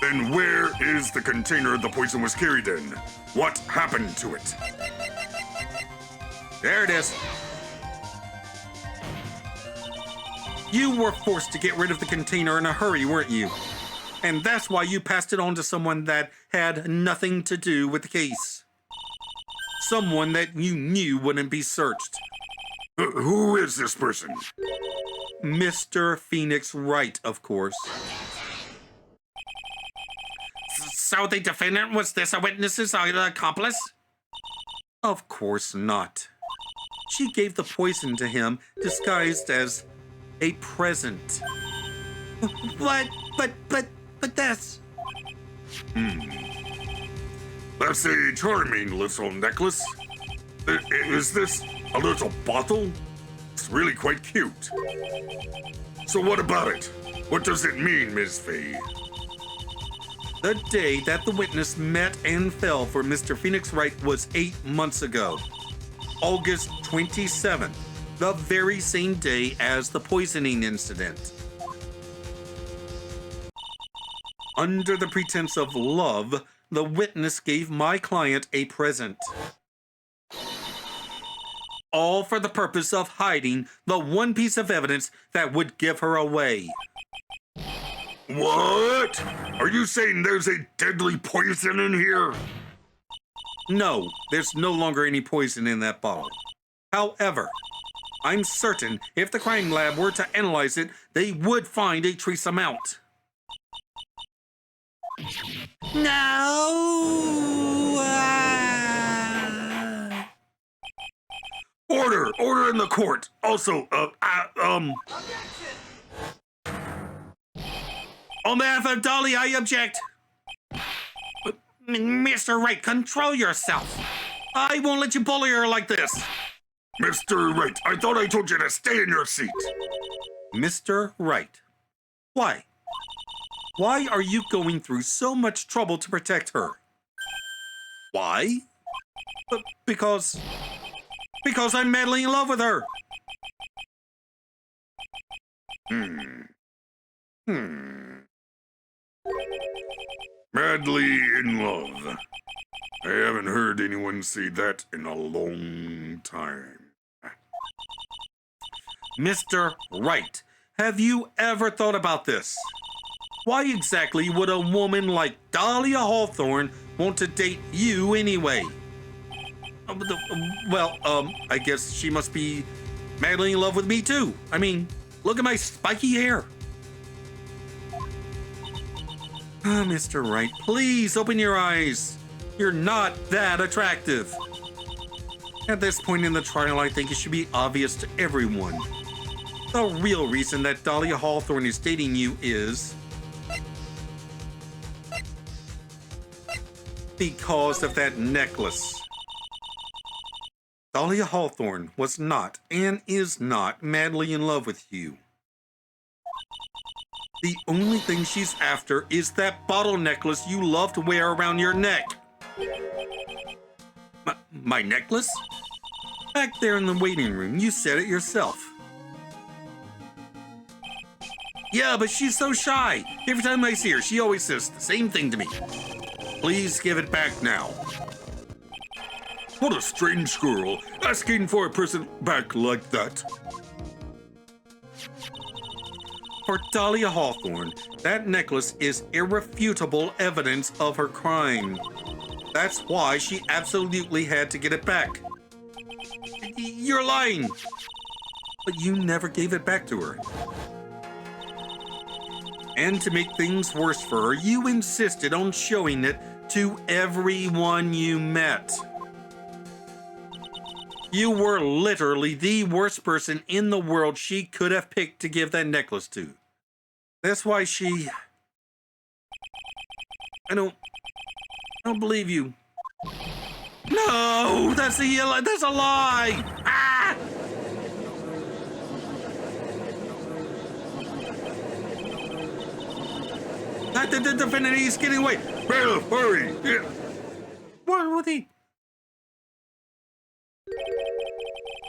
then where is the container the poison was carried in? What happened to it? There it is. You were forced to get rid of the container in a hurry, weren't you? And that's why you passed it on to someone that had nothing to do with the case. Someone that you knew wouldn't be searched. Who is this person? Mr. Phoenix Wright, of course. So the defendant was this a witness's accomplice? Of course not. She gave the poison to him disguised as a present. What? But that's... That's a charming little necklace. Is this a little bottle? It's really quite cute. So what about it? What does it mean, Ms. Fay? The day that the witness met and fell for Mr. Phoenix Wright was 8 months ago. August 27th, the very same day as the poisoning incident. Under the pretense of love, the witness gave my client a present. All for the purpose of hiding the one piece of evidence that would give her away. What? Are you saying there's a deadly poison in here? No, there's no longer any poison in that bottle. However, I'm certain if the crime lab were to analyze it, they would find a trace amount. No! Order in the court. Also, On behalf of Dolly, I object. Mr. Wright, control yourself. I won't let you bully her like this. Mr. Wright, I thought I told you to stay in your seat. Mr. Wright, why? Why are you going through so much trouble to protect her? Why? Because I'm madly in love with her. Madly in love. I haven't heard anyone say that in a long time. Mr. Wright, have you ever thought about this? Why exactly would a woman like Dahlia Hawthorne want to date you anyway? I guess she must be madly in love with me too. I mean, look at my spiky hair. Mr. Wright, please open your eyes. You're not that attractive. At this point in the trial, I think it should be obvious to everyone. The real reason that Dahlia Hawthorne is dating you is because of that necklace. Dahlia Hawthorne was not and is not madly in love with you. The only thing she's after is that bottle necklace you love to wear around your neck. My necklace? Back there in the waiting room, you said it yourself. Yeah, but she's so shy. Every time I see her, she always says the same thing to me. Please give it back now. What a strange girl, asking for a present back like that. For Dahlia Hawthorne, that necklace is irrefutable evidence of her crime. That's why she absolutely had to get it back. You're lying. But you never gave it back to her. And to make things worse for her, you insisted on showing it to everyone you met. You were literally the worst person in the world she could have picked to give that necklace to. That's why she... I don't believe you. No, that's a lie. Ah! The defendant is getting away. Bailiff, hurry! Yeah. What would he?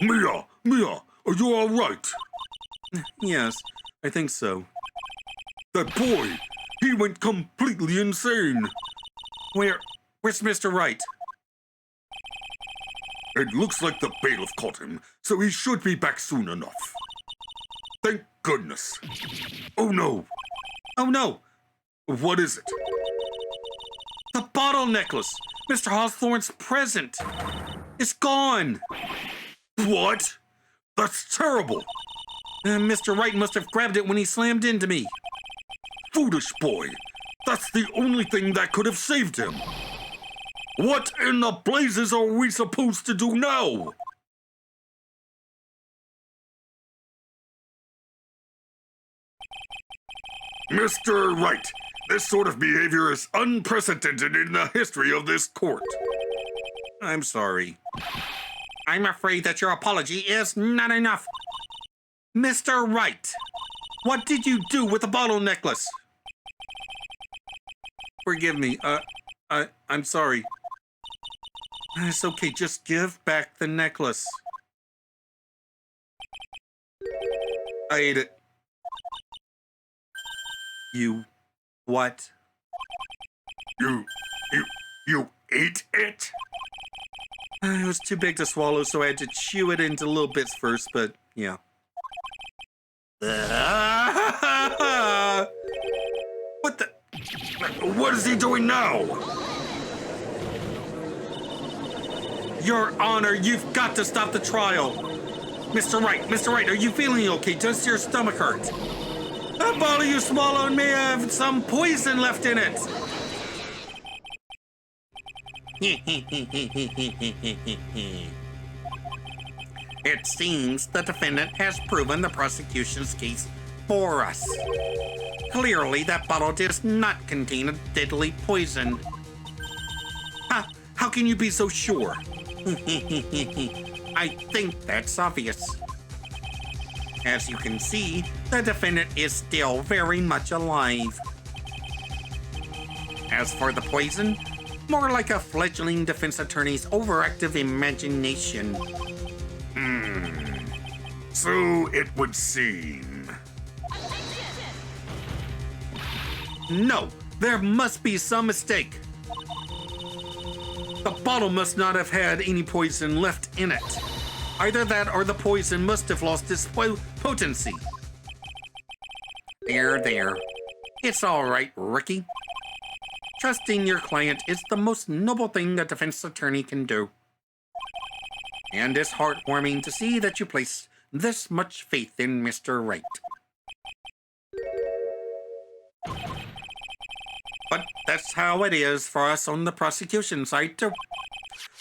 Mia, are you all right? Yes, I think so. That boy, he went completely insane. Where's Mr. Wright? It looks like the bailiff caught him, so he should be back soon enough. Thank goodness. Oh no. Oh no. What is it? The bottle necklace. Mr. Hawthorne's present. It's gone. What? That's terrible. Mr. Wright must have grabbed it when he slammed into me. Foolish boy. That's the only thing that could have saved him. What in the blazes are we supposed to do now? Mr. Wright, this sort of behavior is unprecedented in the history of this court. I'm sorry. I'm afraid that your apology is not enough. Mr. Wright, what did you do with the bottle necklace? Forgive me. I'm sorry. It's okay. Just give back the necklace. I ate it. You what? You, you, you ate it? It was too big to swallow, so I had to chew it into little bits first, but yeah. What the? What is he doing now? Your Honor, you've got to stop the trial. Mr. Wright, are you feeling okay? Does your stomach hurt? That bottle you swallowed may have some poison left in it. It seems the defendant has proven the prosecution's case for us. Clearly, that bottle does not contain a deadly poison. How can you be so sure? I think that's obvious. As you can see, the defendant is still very much alive. As for the poison, more like a fledgling defense attorney's overactive imagination. So it would seem. No, there must be some mistake. The bottle must not have had any poison left in it. Either that or the poison must have lost its potency. There. It's all right, Ricky. Trusting your client is the most noble thing a defense attorney can do. And it's heartwarming to see that you place this much faith in Mr. Wright. But that's how it is for us on the prosecution side, too.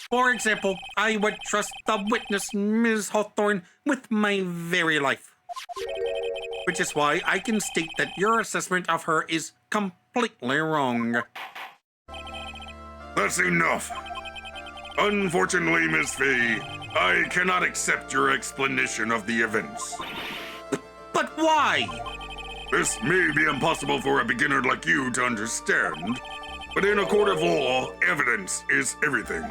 For example, I would trust the witness, Ms. Hawthorne, with my very life. Which is why I can state that your assessment of her is completely wrong. That's enough. Unfortunately, Miss Fee, I cannot accept your explanation of the events. But why? This may be impossible for a beginner like you to understand, but in a court of law, evidence is everything.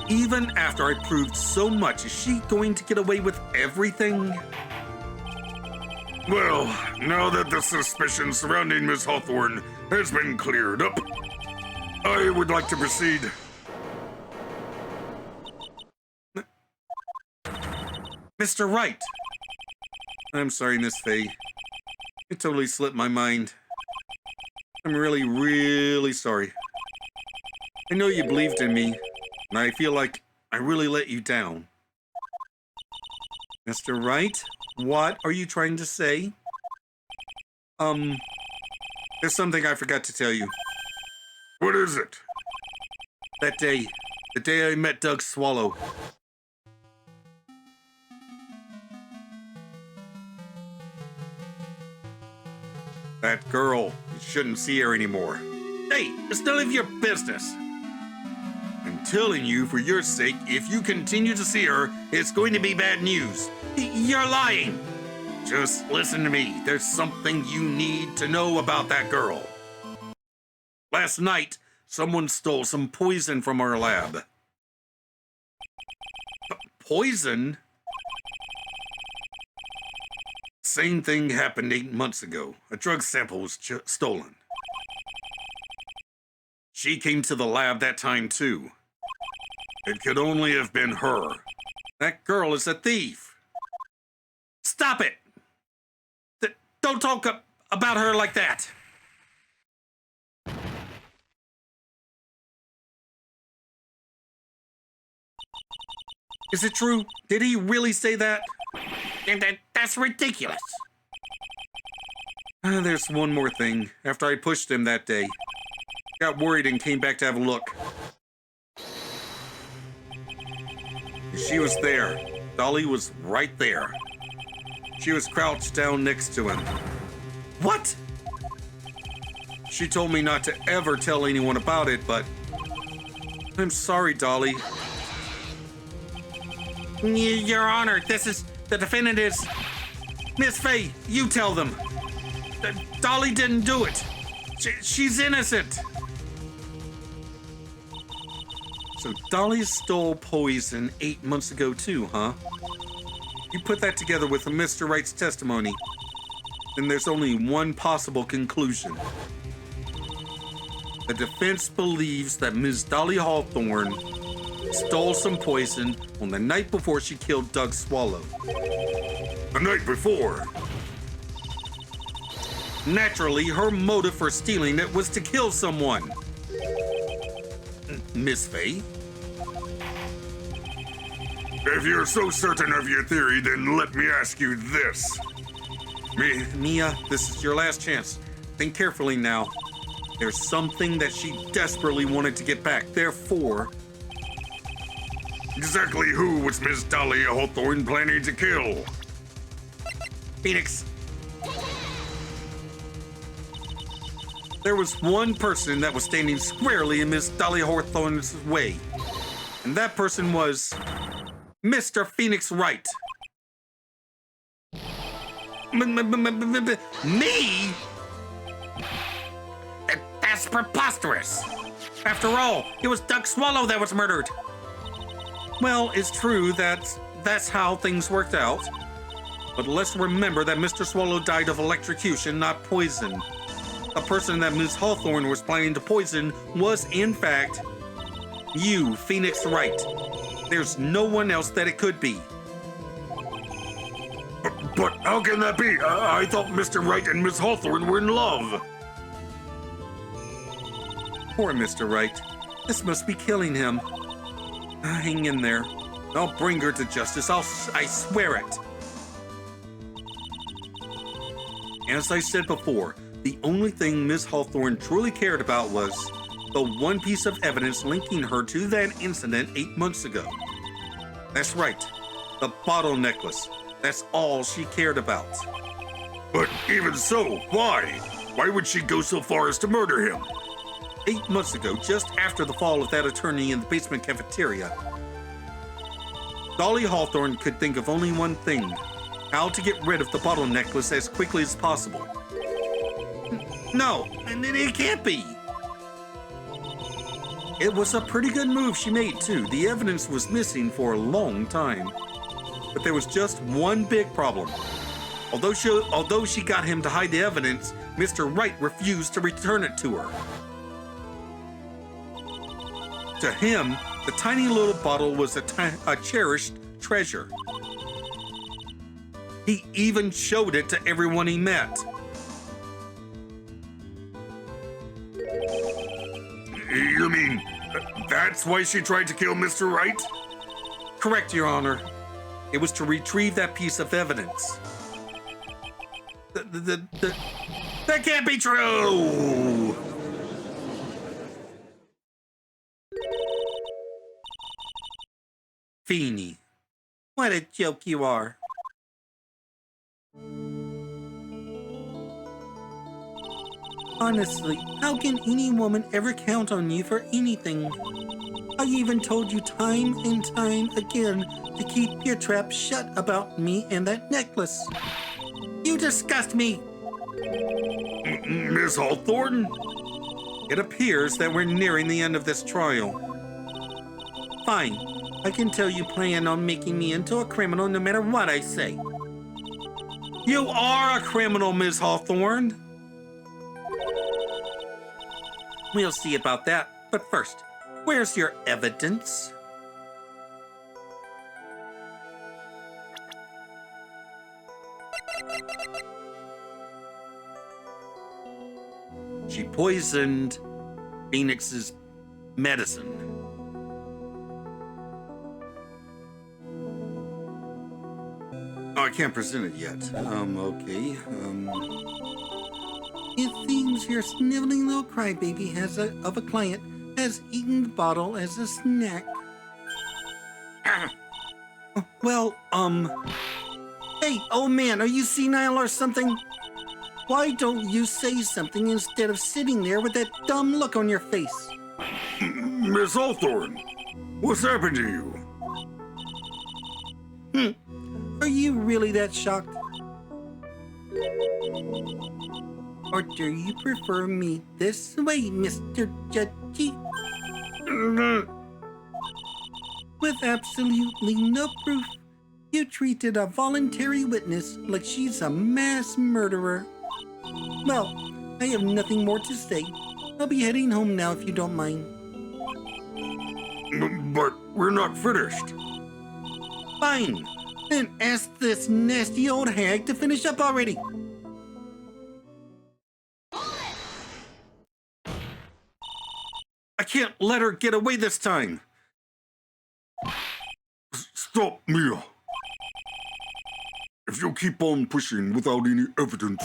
Even after I proved so much, is she going to get away with everything? Well, now that the suspicion surrounding Miss Hawthorne has been cleared up, I would like to proceed. Mr. Wright! I'm sorry, Miss Fay. It totally slipped my mind. I'm really, really sorry. I know you believed in me, and I feel like I really let you down. Mr. Wright, what are you trying to say? There's something I forgot to tell you. What is it? That day, the day I met Doug Swallow. That girl, you shouldn't see her anymore. Hey, it's none of your business. I'm telling you, for your sake, if you continue to see her, it's going to be bad news. You're lying. Just listen to me. There's something you need to know about that girl. Last night, someone stole some poison from our lab. Poison? Same thing happened 8 months ago. A drug sample was stolen. She came to the lab that time, too. It could only have been her. That girl is a thief. Stop it! Don't talk about her like that. Is it true? Did he really say that? And that's ridiculous. There's one more thing. After I pushed him that day, got worried and came back to have a look. She was there. Dolly was right there. She was crouched down next to him. What? She told me not to ever tell anyone about it, but I'm sorry, Dolly. Your Honor, the defendant is... Miss Fay, you tell them. Dolly didn't do it. She's innocent. So Dolly stole poison 8 months ago too, huh? You put that together with Mr. Wright's testimony. then there's only one possible conclusion. The defense believes that Ms. Dolly Hawthorne stole some poison on the night before she killed Doug Swallow. The night before. Naturally, her motive for stealing it was to kill someone. Miss Faye? If you're so certain of your theory, then let me ask you this. Mia, this is your last chance. Think carefully now. There's something that she desperately wanted to get back. Therefore, Exactly who was Miss Dolly Hawthorne planning to kill? Phoenix. There was one person that was standing squarely in Miss Dolly Hawthorne's way. And that person was Mr. Phoenix Wright. Me? That's preposterous. After all, it was Doug Swallow that was murdered. Well, it's true that that's how things worked out. But let's remember that Mr. Swallow died of electrocution, not poison. The person that Ms. Hawthorne was planning to poison was, in fact, you, Phoenix Wright. There's no one else that it could be. But how can that be? I thought Mr. Wright and Miss Hawthorne were in love. Poor Mr. Wright. This must be killing him. Hang in there. I'll bring her to justice. I swear it. As I said before, the only thing Miss Hawthorne truly cared about was the one piece of evidence linking her to that incident 8 months ago. That's right, the bottle necklace. That's all she cared about. But even so, why? Why would she go so far as to murder him? 8 months ago, just after the fall of that attorney in the basement cafeteria, Dolly Hawthorne could think of only one thing: how to get rid of the bottle necklace as quickly as possible. No, it can't be. It was a pretty good move she made, too. The evidence was missing for a long time. But there was just one big problem. Although she got him to hide the evidence, Mr. Wright refused to return it to her. To him, the tiny little bottle was a cherished treasure. He even showed it to everyone he met. You mean, that's why she tried to kill Mr. Wright? Correct, Your Honor. It was to retrieve that piece of evidence. That can't be true! Feeny, what a joke you are. Honestly, how can any woman ever count on you for anything? I even told you time and time again to keep your trap shut about me and that necklace. You disgust me. Miss Hawthorne? It appears that we're nearing the end of this trial. Fine, I can tell you plan on making me into a criminal no matter what I say. You are a criminal, Ms. Hawthorne. We'll see about that, but first, where's your evidence? She poisoned Phoenix's medicine. Oh, I can't present it yet. Okay. It seems your sniveling little crybaby of a client has eaten the bottle as a snack. Well, Hey, old man, are you senile or something? Why don't you say something instead of sitting there with that dumb look on your face? Miss Hawthorne, what's happened to you? Are you really that shocked? Or do you prefer me this way, Mr. Judgy? With absolutely no proof, You treated a voluntary witness like she's a mass murderer. Well, I have nothing more to say. I'll be heading home now if you don't mind. But we're not finished. Fine. Then ask this nasty old hag to finish up already. I can't let her get away this time. Stop, Mia. If you keep on pushing without any evidence,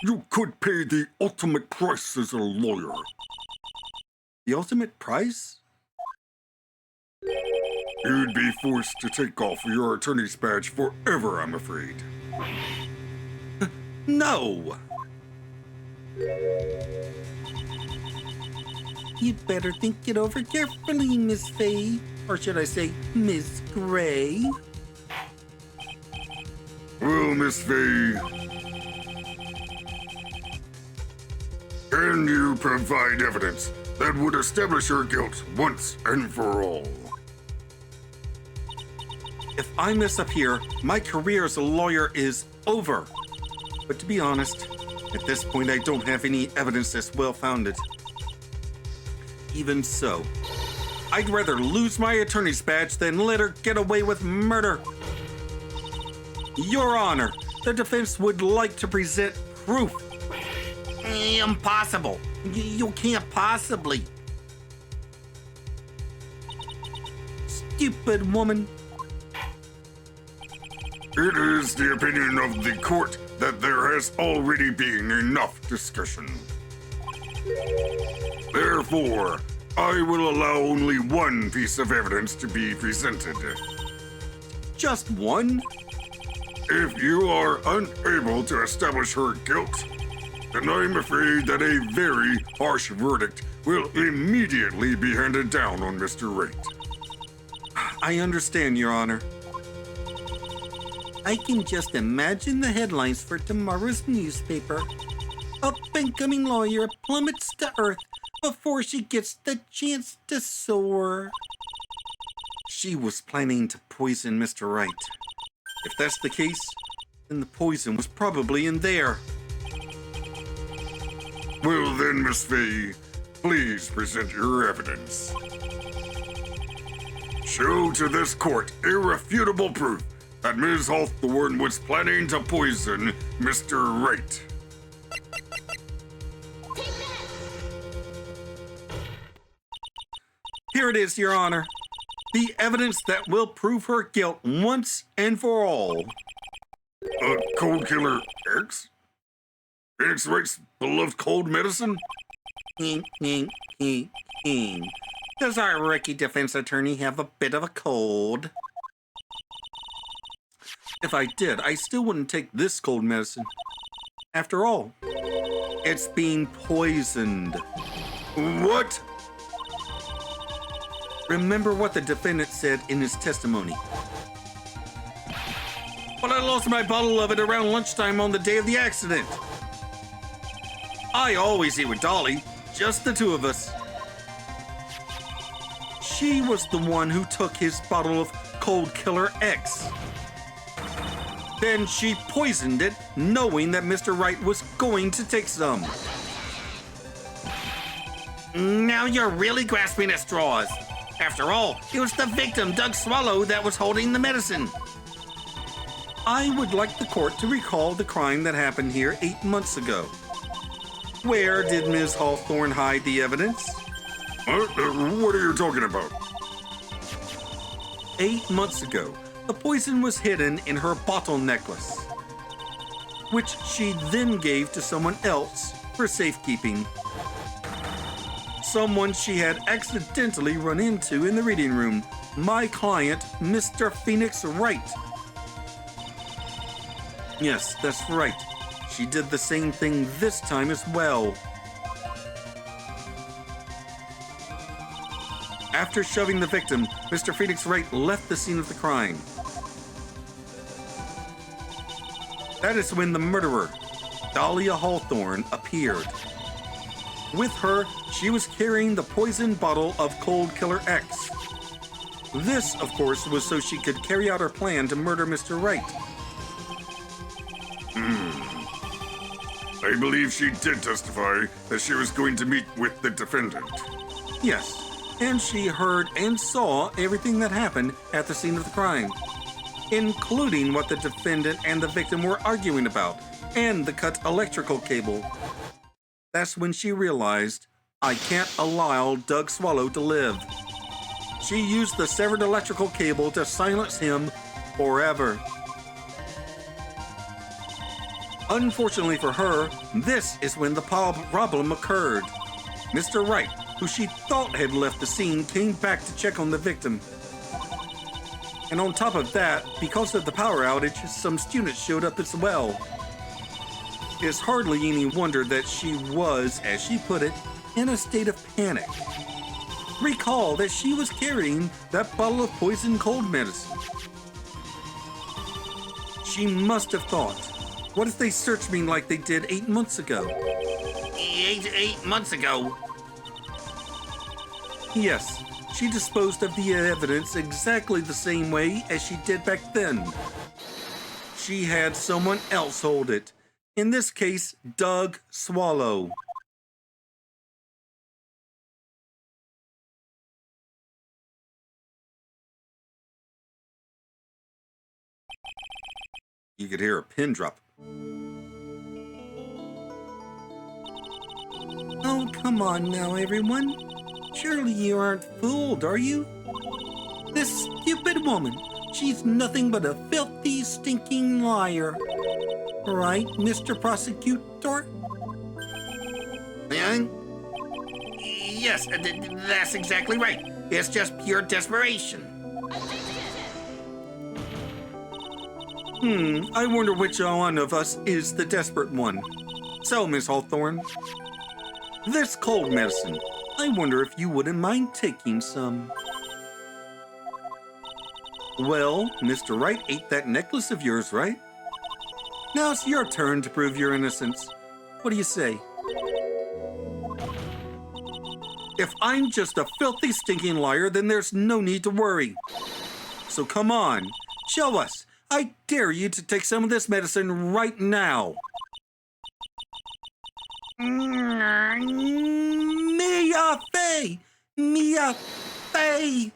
you could pay the ultimate price as a lawyer. The ultimate price? You'd be forced to take off your attorney's badge forever, I'm afraid. No! You'd better think it over carefully, Miss Faye. Or should I say, Miss Gray? Well, Miss Faye, can you provide evidence that would establish her guilt once and for all? If I mess up here, my career as a lawyer is over. But to be honest, at this point I don't have any evidence that's well-founded. Even so, I'd rather lose my attorney's badge than let her get away with murder. Your Honor, the defense would like to present proof. Impossible. You can't possibly. Stupid woman. It is the opinion of the court that there has already been enough discussion. Therefore, I will allow only one piece of evidence to be presented. Just one? If you are unable to establish her guilt, then I'm afraid that a very harsh verdict will immediately be handed down on Mr. Wright. I understand, Your Honor. I can just imagine the headlines for tomorrow's newspaper. Up-and-coming lawyer plummets to earth before she gets the chance to soar. She was planning to poison Mr. Wright. If that's the case, then the poison was probably in there. Well then, Miss Faye, please present your evidence. Show to this court irrefutable proof that Ms. Hawthorne was planning to poison Mr. Wright. Here it is, Your Honor. The evidence that will prove her guilt once and for all. Cold Killer X? Phoenix Wright's beloved cold medicine? Does our rookie defense attorney have a bit of a cold? If I did, I still wouldn't take this cold medicine. After all, it's being poisoned. What? Remember what the defendant said in his testimony. But I lost my bottle of it around lunchtime on the day of the accident. I always eat with Dolly, just the two of us. She was the one who took his bottle of Cold Killer X. Then she poisoned it, knowing that Mr. Wright was going to take some. Now you're really grasping at straws. After all, it was the victim, Doug Swallow, that was holding the medicine. I would like the court to recall the crime that happened here 8 months ago. Where did Ms. Hawthorne hide the evidence? What are you talking about? 8 months ago, the poison was hidden in her bottle necklace, which she then gave to someone else for safekeeping. Someone she had accidentally run into in the reading room, my client, Mr. Phoenix Wright. Yes, that's right. She did the same thing this time as well. After shoving the victim, Mr. Phoenix Wright left the scene of the crime. That is when the murderer, Dahlia Hawthorne, appeared. With her, she was carrying the poison bottle of Cold Killer X. This, of course, was so she could carry out her plan to murder Mr. Wright. I believe she did testify that she was going to meet with the defendant. Yes, and she heard and saw everything that happened at the scene of the crime, including what the defendant and the victim were arguing about, and the cut electrical cable. That's when she realized, I can't allow Doug Swallow to live. She used the severed electrical cable to silence him forever. Unfortunately for her, this is when the problem occurred. Mr. Wright, who she thought had left the scene, came back to check on the victim. And on top of that, because of the power outage, some students showed up as well. It's hardly any wonder that she was, as she put it, in a state of panic. Recall that she was carrying that bottle of poison cold medicine. She must have thought, what if they searched me like they did 8 months ago? Eight months ago? Yes, she disposed of the evidence exactly the same way as she did back then. She had someone else hold it. In this case, Doug Swallow. You could hear a pin drop. Oh, come on now, everyone. Surely you aren't fooled, are you? This stupid woman, she's nothing but a filthy, stinking liar. Right, Mr. Prosecutor? Yes, that's exactly right. It's just pure desperation. I wonder which one of us is the desperate one. So, Miss Hawthorne, this cold medicine, I wonder if you wouldn't mind taking some. Well, Mr. Wright ate that necklace of yours, right? Now it's your turn to prove your innocence. What do you say? If I'm just a filthy, stinking liar, then there's no need to worry. So come on, show us. I dare you to take some of this medicine right now. Mia Fey! Mia Fey!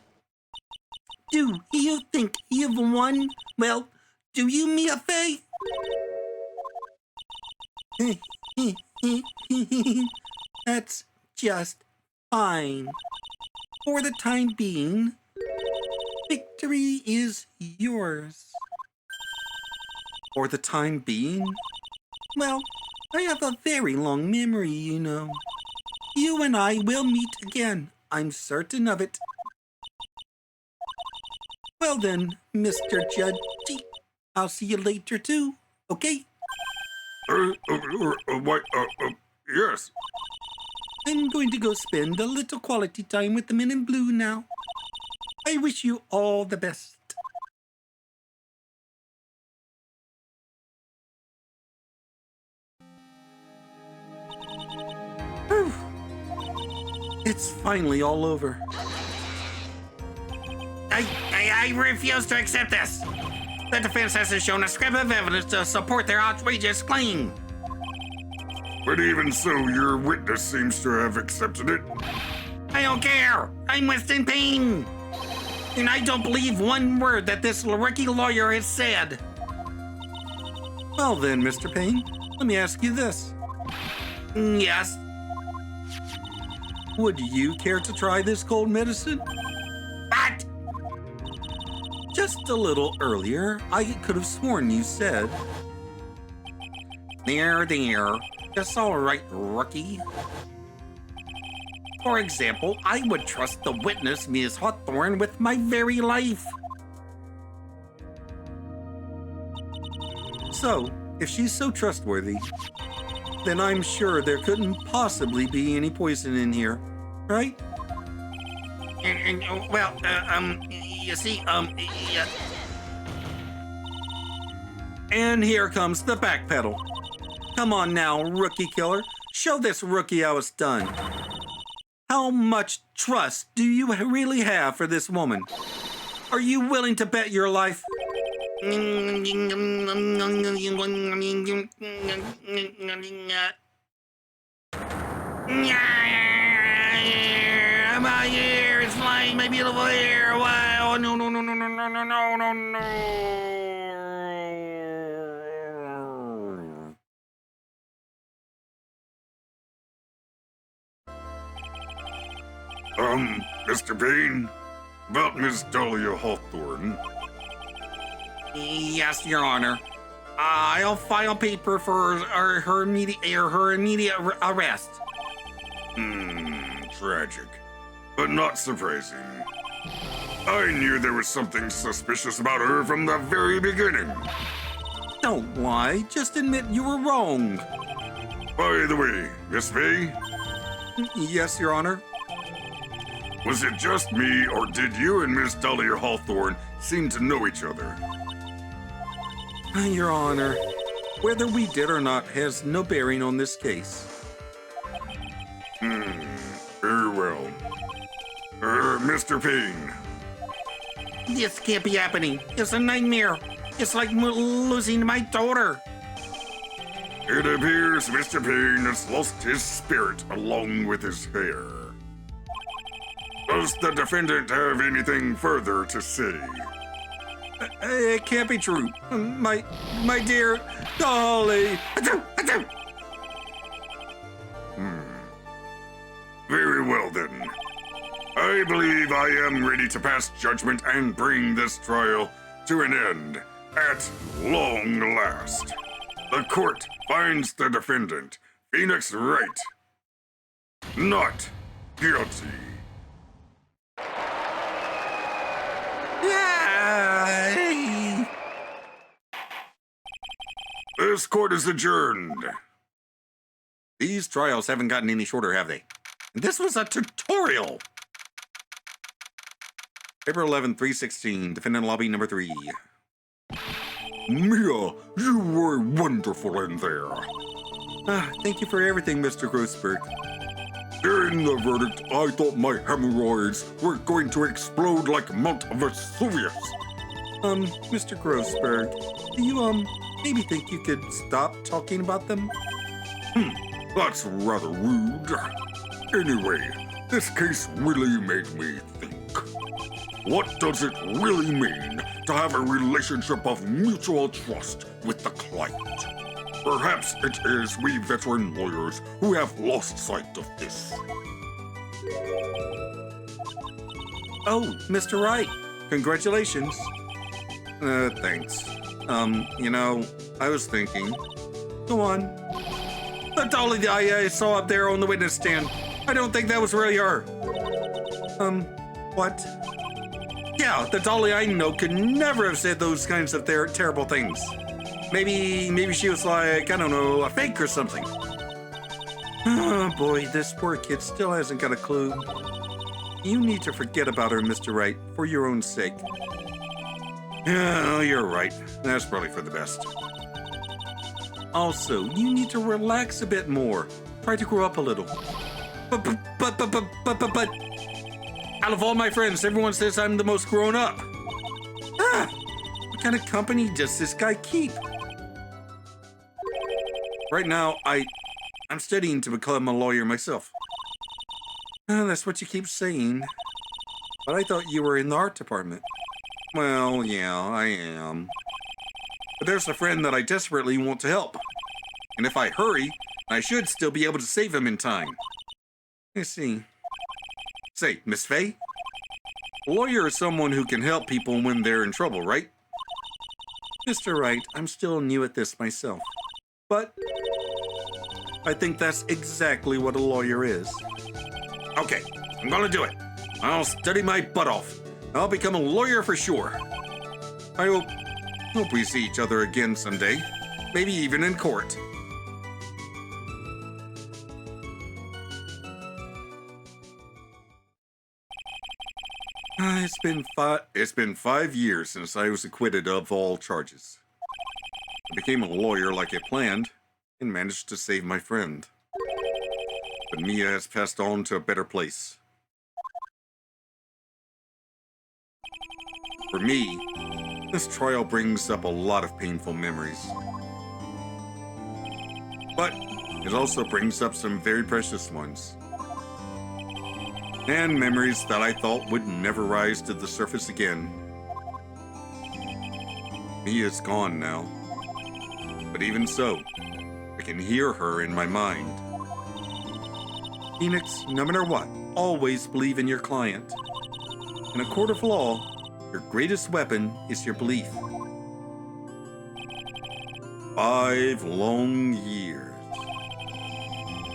Do you think you've won? Well, do you, Mia Fey? That's just fine. For the time being, victory is yours. For the time being? Well, I have a very long memory, you know. You and I will meet again. I'm certain of it. Well then, Mr. Judge, I'll see you later too, okay? What? Yes. I'm going to go spend a little quality time with the men in blue now. I wish you all the best. Whew. It's finally all over. I refuse to accept this. The defense hasn't shown a scrap of evidence to support their outrageous claim. But even so, your witness seems to have accepted it. I don't care. I'm Winston Payne. And I don't believe one word that this rookie lawyer has said. Well then, Mr. Payne, let me ask you this. Yes. Would you care to try this cold medicine? What? Just a little earlier, I could have sworn you said. There. That's all right, rookie. For example, I would trust the witness, Ms. Hawthorne, with my very life. So, if she's so trustworthy, then I'm sure there couldn't possibly be any poison in here, right? You see, yeah. And here comes the back pedal. Come on now, rookie killer. Show this rookie how it's done. How much trust do you really have for this woman? Are you willing to bet your life? My ear is flying, my beautiful ear. Wow! No, no, no, no, no, no, no, no, no, no. Mr. Payne, about Miss Dahlia Hawthorne. Yes, Your Honor. I'll file paper for her immediate arrest. Tragic, but not surprising. I knew there was something suspicious about her from the very beginning. Don't lie. Just admit you were wrong. By the way, Miss Faye, Yes, Your Honor. was it just me, or did you and Miss Dahlia Hawthorne seem to know each other? Your Honor, whether we did or not has no bearing on this case. Very well. Mr. Payne, This can't be happening. It's a nightmare. It's like losing my daughter. it appears Mr. Payne has lost his spirit along with his hair. Does the defendant have anything further to say? It can't be true. My dear Dolly. Achoo! Very well then. I believe I am ready to pass judgment and bring this trial to an end at long last. The court finds the defendant, Phoenix Wright, not guilty. Yay! This court is adjourned. These trials haven't gotten any shorter, have they? This was a tutorial. April 11, 316, defendant lobby number 3. Mia, you were wonderful in there. Thank you for everything, Mr. Grossberg. During the verdict, I thought my hemorrhoids were going to explode like Mount Vesuvius. Mr. Grossberg, do you, maybe think you could stop talking about them? That's rather rude. Anyway, this case really made me think. What does it really mean to have a relationship of mutual trust with the client? Perhaps it is we veteran lawyers who have lost sight of this. Oh, Mr. Wright, congratulations. Thanks. You know, I was thinking. Go on. The dolly I saw up there on the witness stand. I don't think that was really her. What? Yeah, the dolly I know could never have said those kinds of terrible things. Maybe she was like, I don't know, a fake or something. Oh boy, this poor kid still hasn't got a clue. You need to forget about her, Mr. Wright, for your own sake. Yeah, you're right. That's probably for the best. Also, you need to relax a bit more. Try to grow up a little. But, out of all my friends, everyone says I'm the most grown up. What kind of company does this guy keep? Right now, I'm studying to become a lawyer myself. That's what you keep saying. But I thought you were in the art department. Well, yeah, I am. But there's a friend that I desperately want to help. And if I hurry, I should still be able to save him in time. Let's see. Say, Miss Faye? A lawyer is someone who can help people when they're in trouble, right? Mr. Wright, I'm still new at this myself. But I think that's exactly what a lawyer is. Okay, I'm gonna do it. I'll study my butt off. I'll become a lawyer for sure. I hope we see each other again someday. Maybe even in court. It's been 5 years since I was acquitted of all charges. I became a lawyer like I planned and managed to save my friend. But Mia has passed on to a better place. For me, this trial brings up a lot of painful memories. But it also brings up some very precious ones. And memories that I thought would never rise to the surface again. Mia's gone now. But even so, I can hear her in my mind. Phoenix, no matter what, always believe in your client. In a court of law, your greatest weapon is your belief. 5 long years.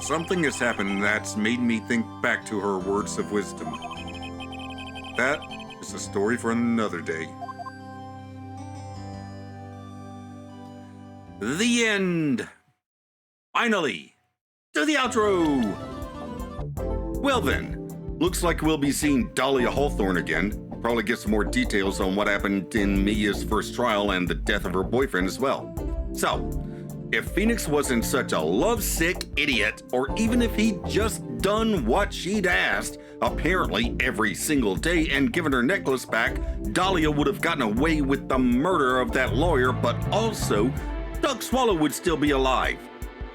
Something has happened that's made me think back to her words of wisdom. That is a story for another day. The end. Finally, to the outro. Well then, looks like we'll be seeing Dahlia Hawthorne again. Probably get some more details on what happened in Mia's first trial and the death of her boyfriend as well. So, if Phoenix wasn't such a lovesick idiot, or even if he'd just done what she'd asked, apparently every single day, and given her necklace back, Dahlia would have gotten away with the murder of that lawyer, but also, Doug Swallow would still be alive.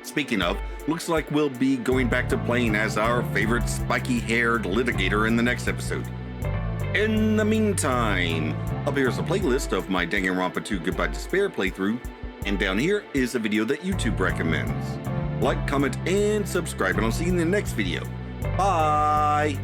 Speaking of, looks like we'll be going back to playing as our favorite spiky-haired litigator in the next episode. In the meantime, up here is a playlist of my Danganronpa 2 Goodbye Despair playthrough, and down here is a video that YouTube recommends. Like, comment, and subscribe, and I'll see you in the next video. Bye!